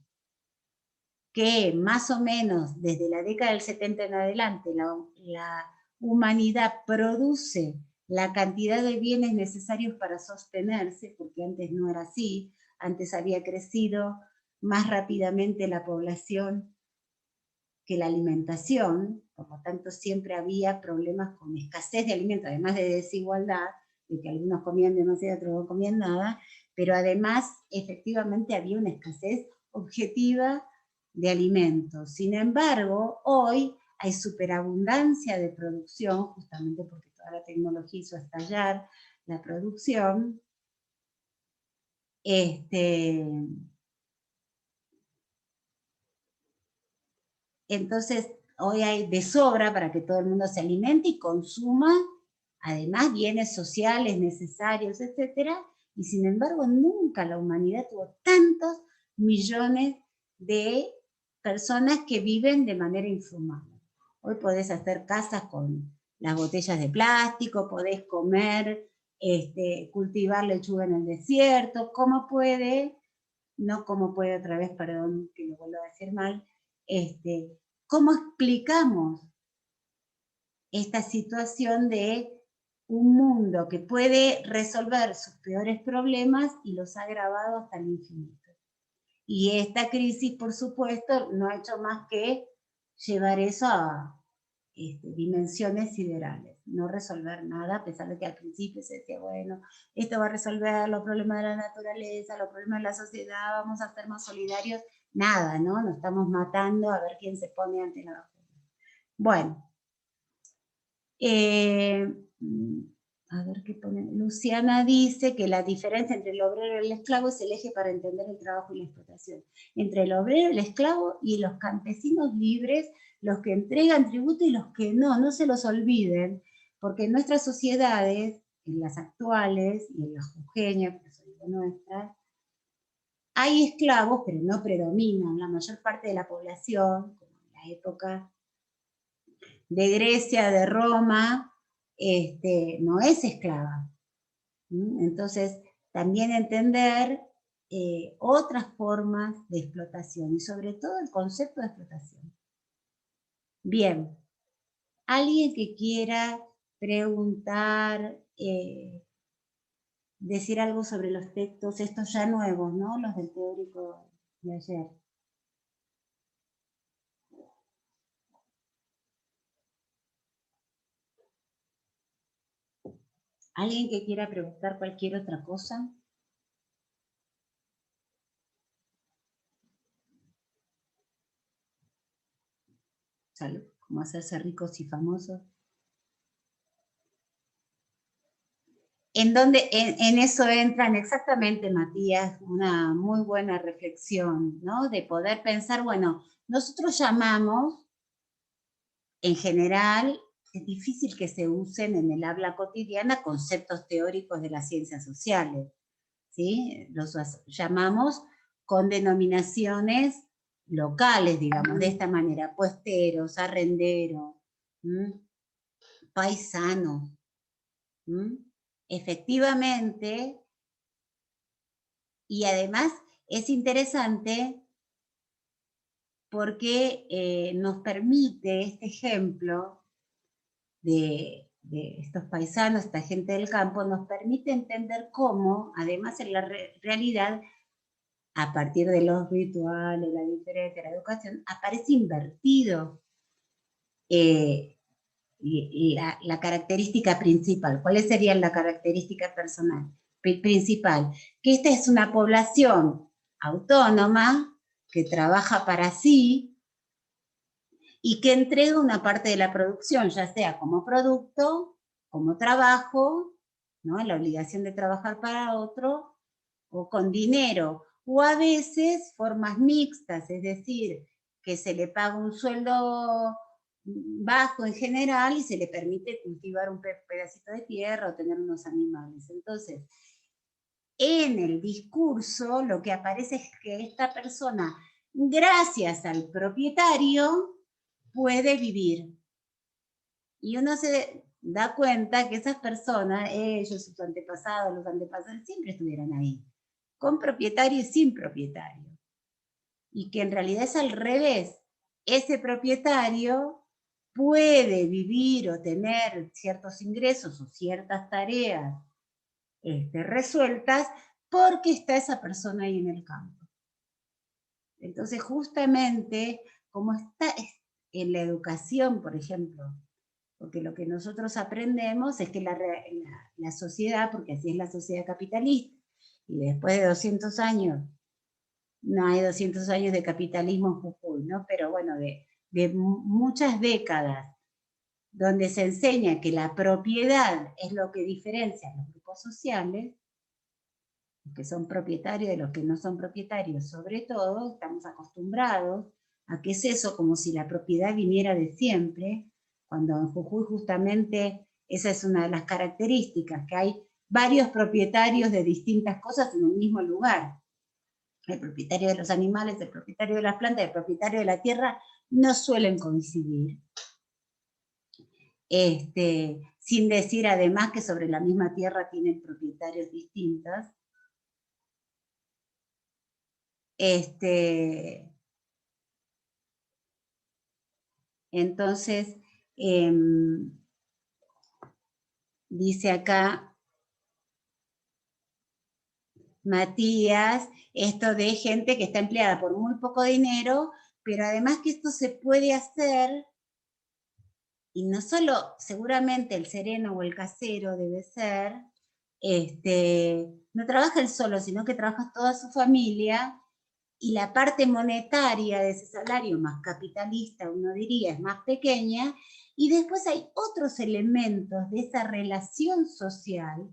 que más o menos desde la década del 70 en adelante la humanidad produce la cantidad de bienes necesarios para sostenerse, porque antes no era así, antes había crecido más rápidamente la población que la alimentación, por lo tanto siempre había problemas con escasez de alimentos, además de desigualdad, de que algunos comían demasiado, otros no comían nada, pero además efectivamente había una escasez objetiva de alimentos. Sin embargo, hoy hay superabundancia de producción, justamente porque toda la tecnología hizo estallar la producción. Entonces, hoy hay de sobra para que todo el mundo se alimente y consuma, además, bienes sociales necesarios, etc. Y sin embargo, nunca la humanidad tuvo tantos millones de personas que viven de manera infumable. Hoy podés hacer casas con las botellas de plástico, podés comer, cultivar lechuga en el desierto, como puede, no como puede otra vez, perdón que lo vuelvo a decir mal, ¿cómo explicamos esta situación de un mundo que puede resolver sus peores problemas y los ha agravado hasta el infinito? Y esta crisis, por supuesto, no ha hecho más que llevar eso a dimensiones siderales, no resolver nada, a pesar de que al principio se decía, bueno, esto va a resolver los problemas de la naturaleza, los problemas de la sociedad, vamos a ser más solidarios. Nada, ¿no? Nos estamos matando a ver quién se pone ante la vacuna. Bueno. A ver qué pone. Luciana dice que la diferencia entre el obrero y el esclavo es el eje para entender el trabajo y la explotación. Entre el obrero, el esclavo y los campesinos libres, los que entregan tributo y los que no. No se los olviden, porque en nuestras sociedades, en las actuales y en las jujeñas, que son las nuestras, hay esclavos, pero no predominan. La mayor parte de la población, como en la época de Grecia, de Roma, no es esclava. Entonces, también entender otras formas de explotación, y sobre todo el concepto de explotación. Bien, Alguien que quiera preguntar, decir algo sobre los textos, estos ya nuevos, ¿no? Los del teórico de ayer. ¿Alguien que quiera preguntar cualquier otra cosa? Salud, cómo hacerse ricos y famosos. En eso entran exactamente, Matías, una muy buena reflexión, ¿no? De poder pensar, bueno, nosotros llamamos, en general, es difícil que se usen en el habla cotidiana conceptos teóricos de las ciencias sociales, ¿sí? Los llamamos con denominaciones locales, digamos, de esta manera, puesteros, arrenderos, paisanos. Efectivamente, y además es interesante porque nos permite este ejemplo de estos paisanos, esta gente del campo, nos permite entender cómo, además en la realidad, a partir de los rituales, la diferencia, la educación, aparece invertido la característica principal. ¿Cuáles serían la característica principal? Que esta es una población autónoma que trabaja para sí y que entrega una parte de la producción, ya sea como producto, como trabajo, ¿no? La obligación de trabajar para otro, o con dinero, o a veces formas mixtas, es decir, que se le paga un sueldo bajo en general y se le permite cultivar un pedacito de tierra o tener unos animales. Entonces, en el discurso lo que aparece es que esta persona, gracias al propietario, puede vivir. Y uno se da cuenta que esas personas, ellos, sus antepasados, los antepasados, siempre estuvieron ahí, con propietario y sin propietario. Y que en realidad es al revés. Ese propietario puede vivir o tener ciertos ingresos o ciertas tareas resueltas porque está esa persona ahí en el campo. Entonces, justamente, como está en la educación, por ejemplo, porque lo que nosotros aprendemos es que la sociedad, porque así es la sociedad capitalista, y después de 200 años, no hay 200 años de capitalismo en Jujuy, ¿no? Pero bueno, de muchas décadas, donde se enseña que la propiedad es lo que diferencia a los grupos sociales, los que son propietarios de los que no son propietarios, sobre todo, estamos acostumbrados a que es eso, como si la propiedad viniera de siempre, cuando en Jujuy justamente esa es una de las características, que hay varios propietarios de distintas cosas en un mismo lugar. El propietario de los animales, el propietario de las plantas, el propietario de la tierra, no suelen coincidir. Sin decir además que sobre la misma tierra tienen propietarios distintos. Entonces, dice acá Matías, esto de gente que está empleada por muy poco dinero, pero además que esto se puede hacer, y no solo seguramente el sereno o el casero debe ser, no trabaja él solo, sino que trabaja toda su familia, y la parte monetaria de ese salario más capitalista, uno diría, es más pequeña, y después hay otros elementos de esa relación social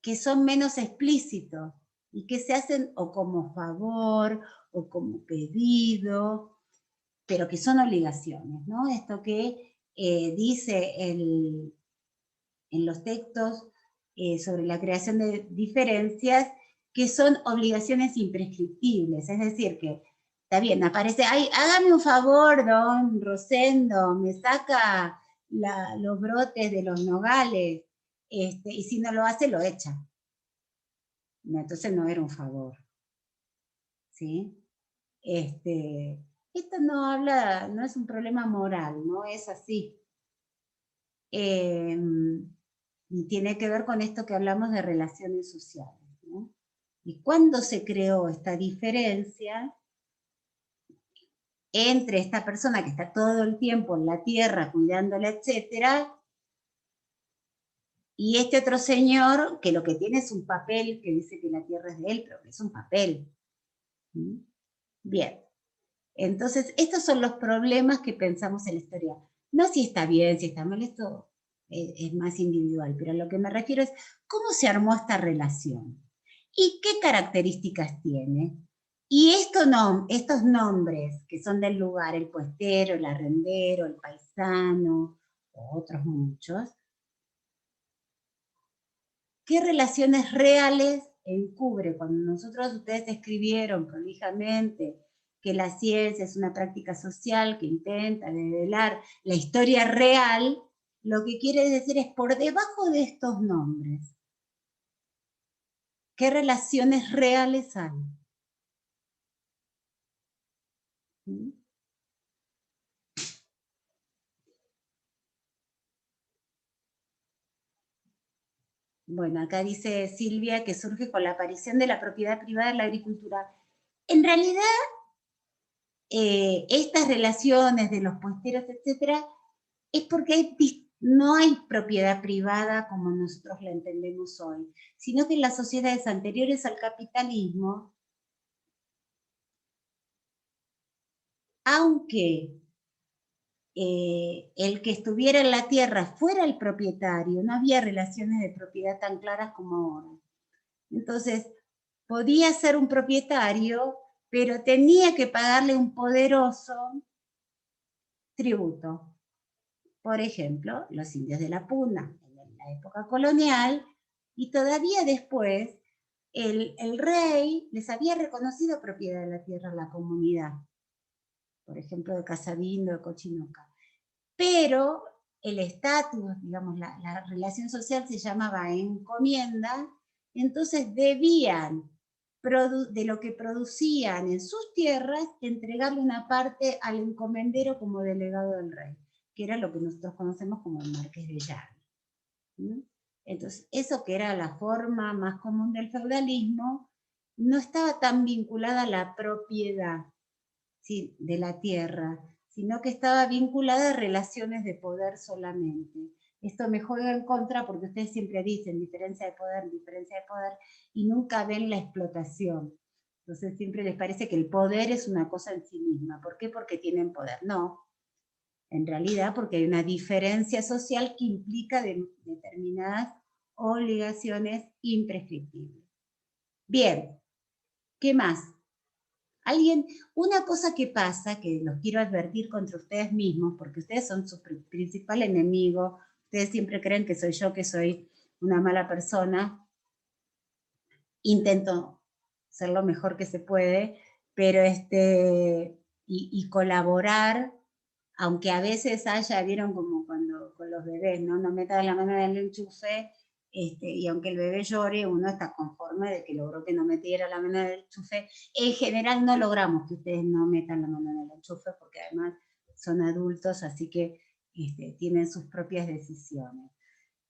que son menos explícitos y que se hacen o como favor o como pedido, pero que son obligaciones, ¿no? Esto que dice en los textos sobre la creación de diferencias, que son obligaciones imprescriptibles, es decir, que está bien, aparece, ay, hágame un favor, don Rosendo, me saca los brotes de los nogales, y si no lo hace, lo echa. Entonces no era un favor, ¿sí? esto no habla, no es un problema moral, no es así. Y tiene que ver con esto que hablamos de relaciones sociales, ¿no? Y cuando se creó esta diferencia entre esta persona que está todo el tiempo en la tierra cuidándola, etcétera, y este otro señor que lo que tiene es un papel que dice que la tierra es de él, pero que es un papel. ¿Mm? Bien. Entonces, estos son los problemas que pensamos en la historia. No si está bien, si está mal, esto es más individual, pero a lo que me refiero es cómo se armó esta relación y qué características tiene. Y estos nombres que son del lugar, el puestero, el arrendero, el paisano, otros muchos, ¿qué relaciones reales encubre? Cuando ustedes escribieron prolijamente que la ciencia es una práctica social que intenta develar la historia real, lo que quiere decir es por debajo de estos nombres, ¿qué relaciones reales hay? ¿Mm? Bueno, acá dice Silvia que surge con la aparición de la propiedad privada en la agricultura. En realidad, estas relaciones de los puesteros, etcétera, es porque no hay propiedad privada como nosotros la entendemos hoy, sino que en las sociedades anteriores al capitalismo, aunque el que estuviera en la tierra fuera el propietario, no había relaciones de propiedad tan claras como ahora. Entonces, podía ser un propietario, pero tenía que pagarle un poderoso tributo. Por ejemplo, los indios de la Puna, en la época colonial, y todavía después, el rey les había reconocido propiedad de la tierra a la comunidad, por ejemplo, de Casabindo, de Cochinoca. Pero el estatus, digamos, la relación social se llamaba encomienda, entonces debían, de lo que producían en sus tierras, entregarle una parte al encomendero como delegado del rey, que era lo que nosotros conocemos como el marqués de Llano. ¿Mm? Entonces, eso que era la forma más común del feudalismo, no estaba tan vinculada a la propiedad, ¿sí?, de la tierra, sino que estaba vinculada a relaciones de poder solamente. Esto me juega en contra porque ustedes siempre dicen diferencia de poder, y nunca ven la explotación. Entonces siempre les parece que el poder es una cosa en sí misma. ¿Por qué? Porque tienen poder. No, en realidad porque hay una diferencia social que implica determinadas obligaciones imprescriptibles. Bien, ¿qué más? Una cosa que pasa, que los quiero advertir contra ustedes mismos, porque ustedes son su principal enemigo, ustedes siempre creen que soy yo, que soy una mala persona, intento ser lo mejor que se puede, pero y colaborar, aunque a veces vieron como cuando con los bebés, ¿no? No metan la mano en el enchufe, y aunque el bebé llore, uno está conforme de que logró que no metiera la mano en el enchufe. En general no logramos que ustedes no metan la mano en el enchufe, porque además son adultos, así que tienen sus propias decisiones.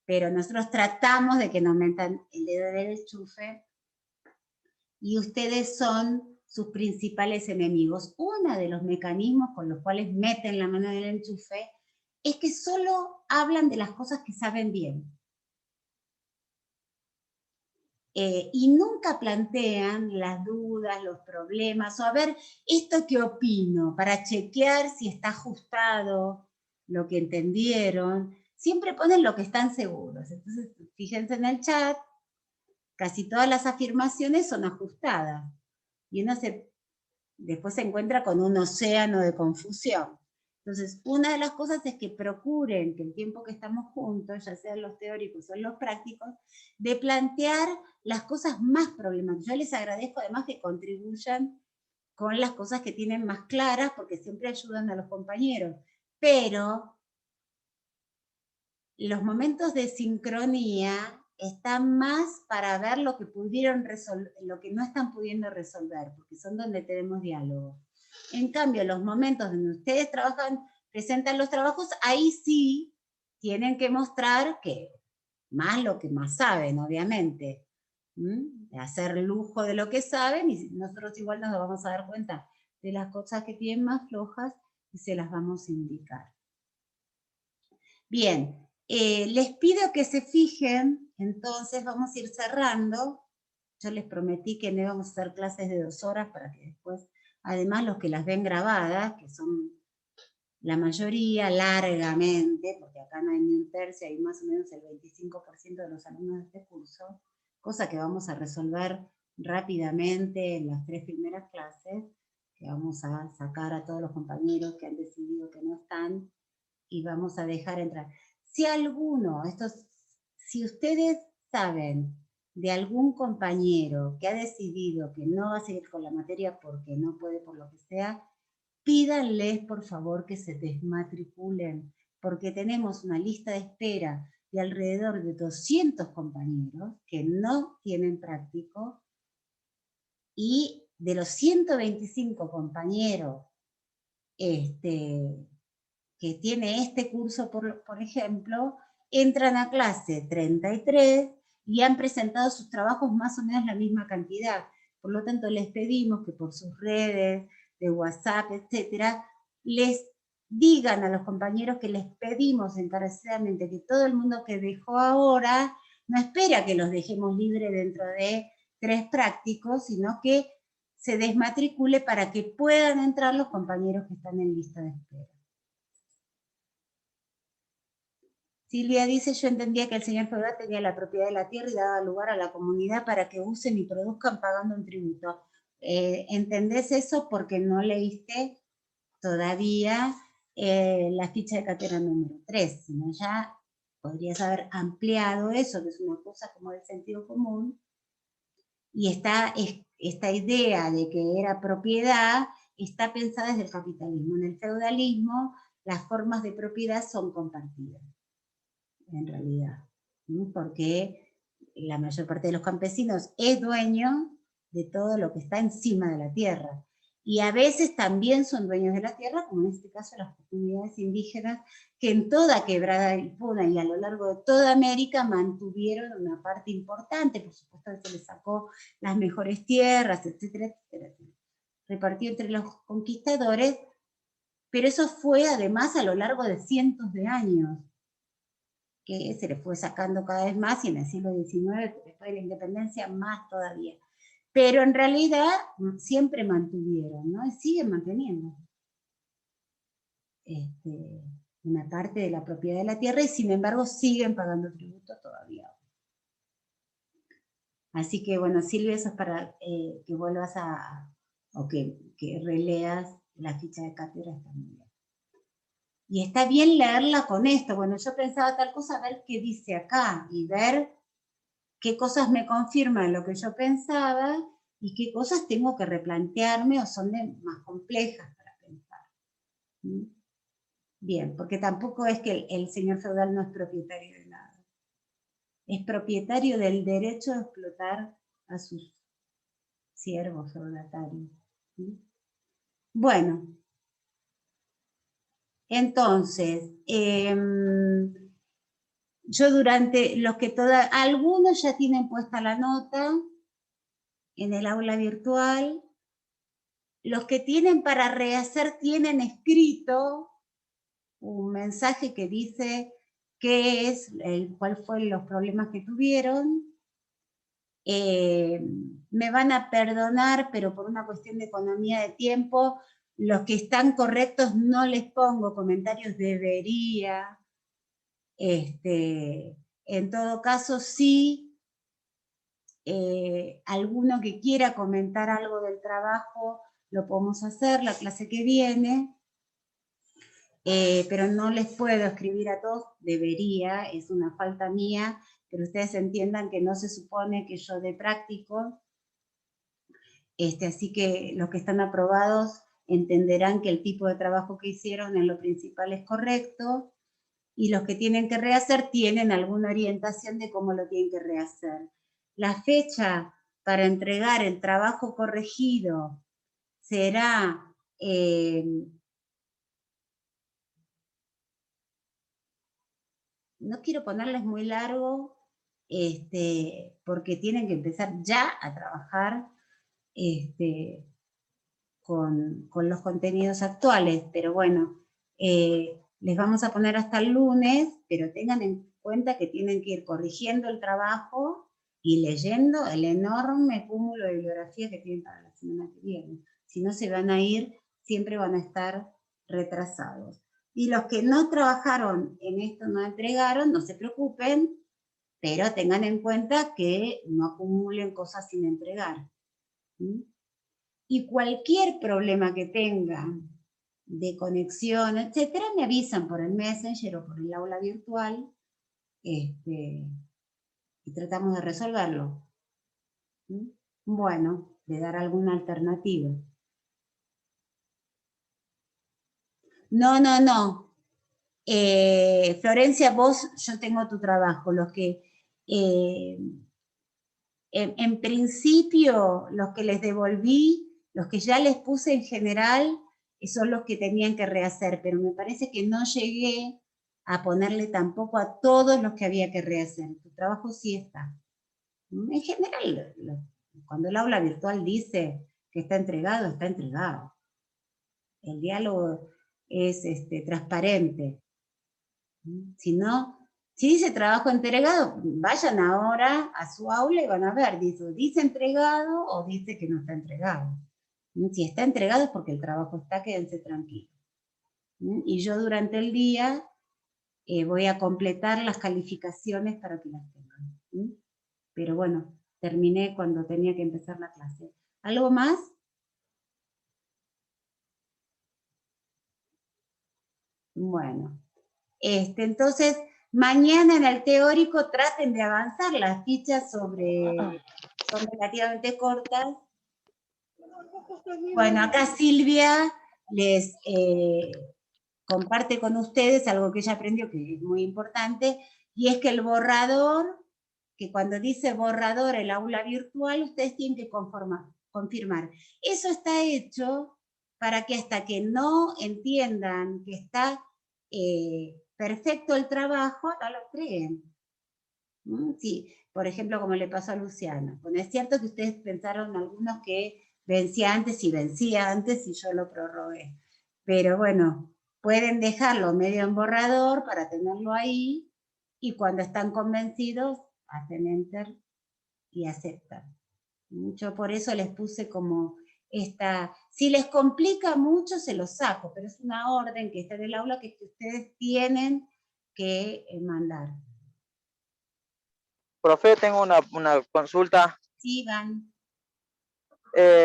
Pero nosotros tratamos de que no metan el dedo en el enchufe, y ustedes son sus principales enemigos. Uno de los mecanismos con los cuales meten la mano en el enchufe es que solo hablan de las cosas que saben bien. Y nunca plantean las dudas, los problemas, o a ver, ¿esto qué opino? Para chequear si está ajustado lo que entendieron. Siempre ponen lo que están seguros. Entonces, fíjense en el chat, casi todas las afirmaciones son ajustadas. Y uno después se encuentra con un océano de confusión. Entonces, una de las cosas es que procuren que el tiempo que estamos juntos, ya sean los teóricos o los prácticos, de plantear las cosas más problemáticas. Yo les agradezco además que contribuyan con las cosas que tienen más claras, porque siempre ayudan a los compañeros. Pero los momentos de sincronía están más para ver lo que pudieron resolver, lo que no están pudiendo resolver, porque son donde tenemos diálogo. En cambio, los momentos donde ustedes trabajan, presentan los trabajos, ahí sí tienen que mostrar que más lo que más saben, obviamente. De hacer lujo de lo que saben, y nosotros igual nos vamos a dar cuenta de las cosas que tienen más flojas y se las vamos a indicar. Bien, les pido que se fijen, entonces vamos a ir cerrando. Yo les prometí que no íbamos a hacer clases de 2 horas para que después, además los que las ven grabadas, que son la mayoría largamente, porque acá no hay ni un tercio, hay más o menos el 25% de los alumnos de este curso, cosa que vamos a resolver rápidamente en las 3 primeras clases, que vamos a sacar a todos los compañeros que han decidido que no están, y vamos a dejar entrar. Si alguno, si ustedes saben de algún compañero que ha decidido que no va a seguir con la materia porque no puede por lo que sea, pídanles por favor que se desmatriculen, porque tenemos una lista de espera de alrededor de 200 compañeros que no tienen práctico, y de los 125 compañeros que tiene este curso, por ejemplo, entran a clase 33 y han presentado sus trabajos más o menos la misma cantidad. Por lo tanto, les pedimos que por sus redes, de WhatsApp, etcétera, les digan a los compañeros que les pedimos encarecidamente que todo el mundo que dejó ahora no espera que los dejemos libres dentro de 3 prácticos, sino que se desmatricule para que puedan entrar los compañeros que están en lista de espera. Silvia dice, yo entendía que el señor feudal tenía la propiedad de la tierra y daba lugar a la comunidad para que usen y produzcan pagando un tributo. ¿Entendés eso? Porque no leíste todavía la ficha de cátedra número 3, sino ya podrías haber ampliado eso, que es una cosa como del sentido común, y esta idea de que era propiedad está pensada desde el capitalismo. En el feudalismo las formas de propiedad son compartidas, en realidad, ¿no? Porque la mayor parte de los campesinos es dueño de todo lo que está encima de la tierra, y a veces también son dueños de la tierra, como en este caso las comunidades indígenas, que en toda Quebrada del Puna y a lo largo de toda América mantuvieron una parte importante, por supuesto que se les sacó las mejores tierras, etcétera, etcétera, etcétera, repartido entre los conquistadores, pero eso fue además a lo largo de cientos de años, que se le fue sacando cada vez más, y en el siglo XIX, después de la independencia, más todavía. Pero en realidad siempre mantuvieron, ¿no? Y siguen manteniendo una parte de la propiedad de la tierra, y sin embargo siguen pagando tributo todavía. Así que bueno, Silvia, eso es para que vuelvas o que releas la ficha de cátedra, está muy bien. Y está bien leerla con esto. Bueno, yo pensaba tal cosa, a ver qué dice acá, y ver qué cosas me confirman lo que yo pensaba, y qué cosas tengo que replantearme o son más complejas para pensar. Bien, porque tampoco es que el señor feudal no es propietario de nada. Es propietario del derecho a explotar a sus siervos feudatarios. Bueno, entonces, yo durante los que algunos ya tienen puesta la nota en el aula virtual, los que tienen para rehacer tienen escrito un mensaje que dice qué es, cuál fueron los problemas que tuvieron. Me van a perdonar, pero por una cuestión de economía de tiempo, los que están correctos no les pongo comentarios debería. En todo caso, sí, alguno que quiera comentar algo del trabajo, lo podemos hacer la clase que viene, pero no les puedo escribir a todos, debería, es una falta mía, pero ustedes entiendan que no se supone que yo dé práctico, así que los que están aprobados entenderán que el tipo de trabajo que hicieron en lo principal es correcto, y los que tienen que rehacer tienen alguna orientación de cómo lo tienen que rehacer. La fecha para entregar el trabajo corregido será no quiero ponerles muy largo, porque tienen que empezar ya a trabajar con los contenidos actuales, pero bueno, les vamos a poner hasta el lunes, pero tengan en cuenta que tienen que ir corrigiendo el trabajo y leyendo el enorme cúmulo de bibliografía que tienen para la semana que viene. Si no, se van a ir, siempre van a estar retrasados. Y los que no trabajaron en esto, no entregaron, no se preocupen, pero tengan en cuenta que no acumulen cosas sin entregar. ¿Mm? Y cualquier problema que tengan de conexión, etcétera, me avisan por el Messenger o por el aula virtual, y tratamos de resolverlo. ¿Mm? Bueno, de dar alguna alternativa. No. Florencia, vos, yo tengo tu trabajo. Los que, en principio, los que les devolví, los que ya les puse en general, son los que tenían que rehacer, pero me parece que no llegué a ponerle tampoco a todos los que había que rehacer. Tu trabajo sí está. En general, cuando el aula virtual dice que está entregado, está entregado. El diálogo es transparente. Si no, si dice trabajo entregado, vayan ahora a su aula y van a ver, dice entregado o dice que no está entregado. Si está entregado es porque el trabajo está, quédense tranquilos. Y yo durante el día voy a completar las calificaciones para que las tengan. Pero bueno, terminé cuando tenía que empezar la clase. ¿Algo más? Bueno. Entonces, mañana en el teórico traten de avanzar. Las fichas son relativamente cortas. Bueno, acá Silvia les comparte con ustedes algo que ella aprendió que es muy importante, y es que el borrador, que cuando dice borrador el aula virtual, ustedes tienen que confirmar. Eso está hecho para que hasta que no entiendan que está perfecto el trabajo, no lo entreguen. Sí, por ejemplo, como le pasó a Luciana. Bueno, es cierto que ustedes pensaron algunos que vencía antes y yo lo prorrogué. Pero bueno, pueden dejarlo medio en borrador para tenerlo ahí, y cuando están convencidos, hacen enter y aceptan. Yo por eso les puse como si les complica mucho se los saco, pero es una orden que está en el aula que ustedes tienen que mandar. Profe, tengo una consulta. Sí, Van.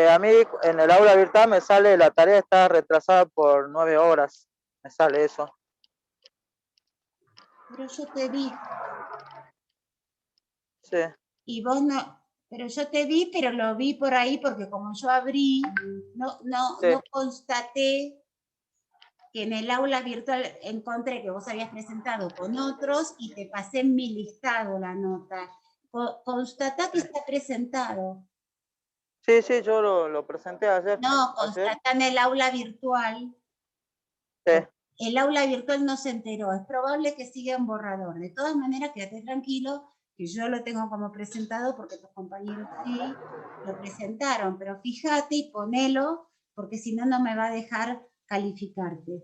A mí en el aula virtual me sale la tarea está retrasada por 9 horas. Me sale eso. Pero yo te vi. Sí. Y vos no, pero yo te vi, pero lo vi por ahí porque como yo abrí, no constaté que en el aula virtual encontré que vos habías presentado con otros y te pasé en mi listado la nota. Constatá que está presentado. Sí, yo lo presenté ayer. No, constatá en el aula virtual. Sí. El aula virtual no se enteró, es probable que siga en borrador. De todas maneras, quédate tranquilo, que yo lo tengo como presentado porque tus compañeros sí lo presentaron, pero fíjate y ponelo, porque si no, no me va a dejar calificarte.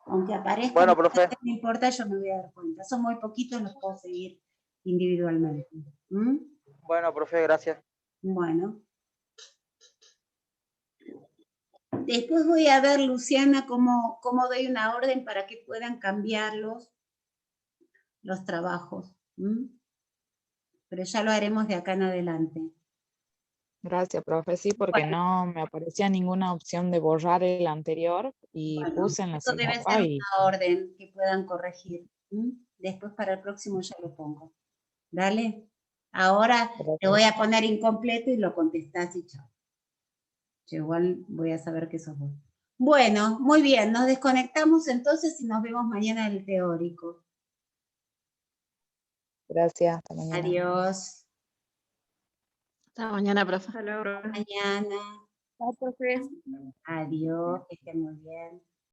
Aunque aparezca, bueno, profe. No importa, yo me voy a dar cuenta. Son muy poquitos, los puedo seguir individualmente. Bueno, profe, gracias. Bueno. Después voy a ver, Luciana, cómo doy una orden para que puedan cambiar los trabajos. Pero ya lo haremos de acá en adelante. Gracias, profe. Sí, porque no me aparecía ninguna opción de borrar el anterior y puse en la Esto debe siguiente. ser una orden que puedan corregir. Después para el próximo ya lo pongo. Dale. Ahora te voy a poner incompleto y lo contestás y chao. Yo igual voy a saber que sos vos. Bueno, muy bien. Nos desconectamos entonces y nos vemos mañana en el teórico. Gracias. Hasta mañana. Adiós. Hasta mañana, profe. Hasta mañana. Chao, profe. Adiós, que estén muy bien.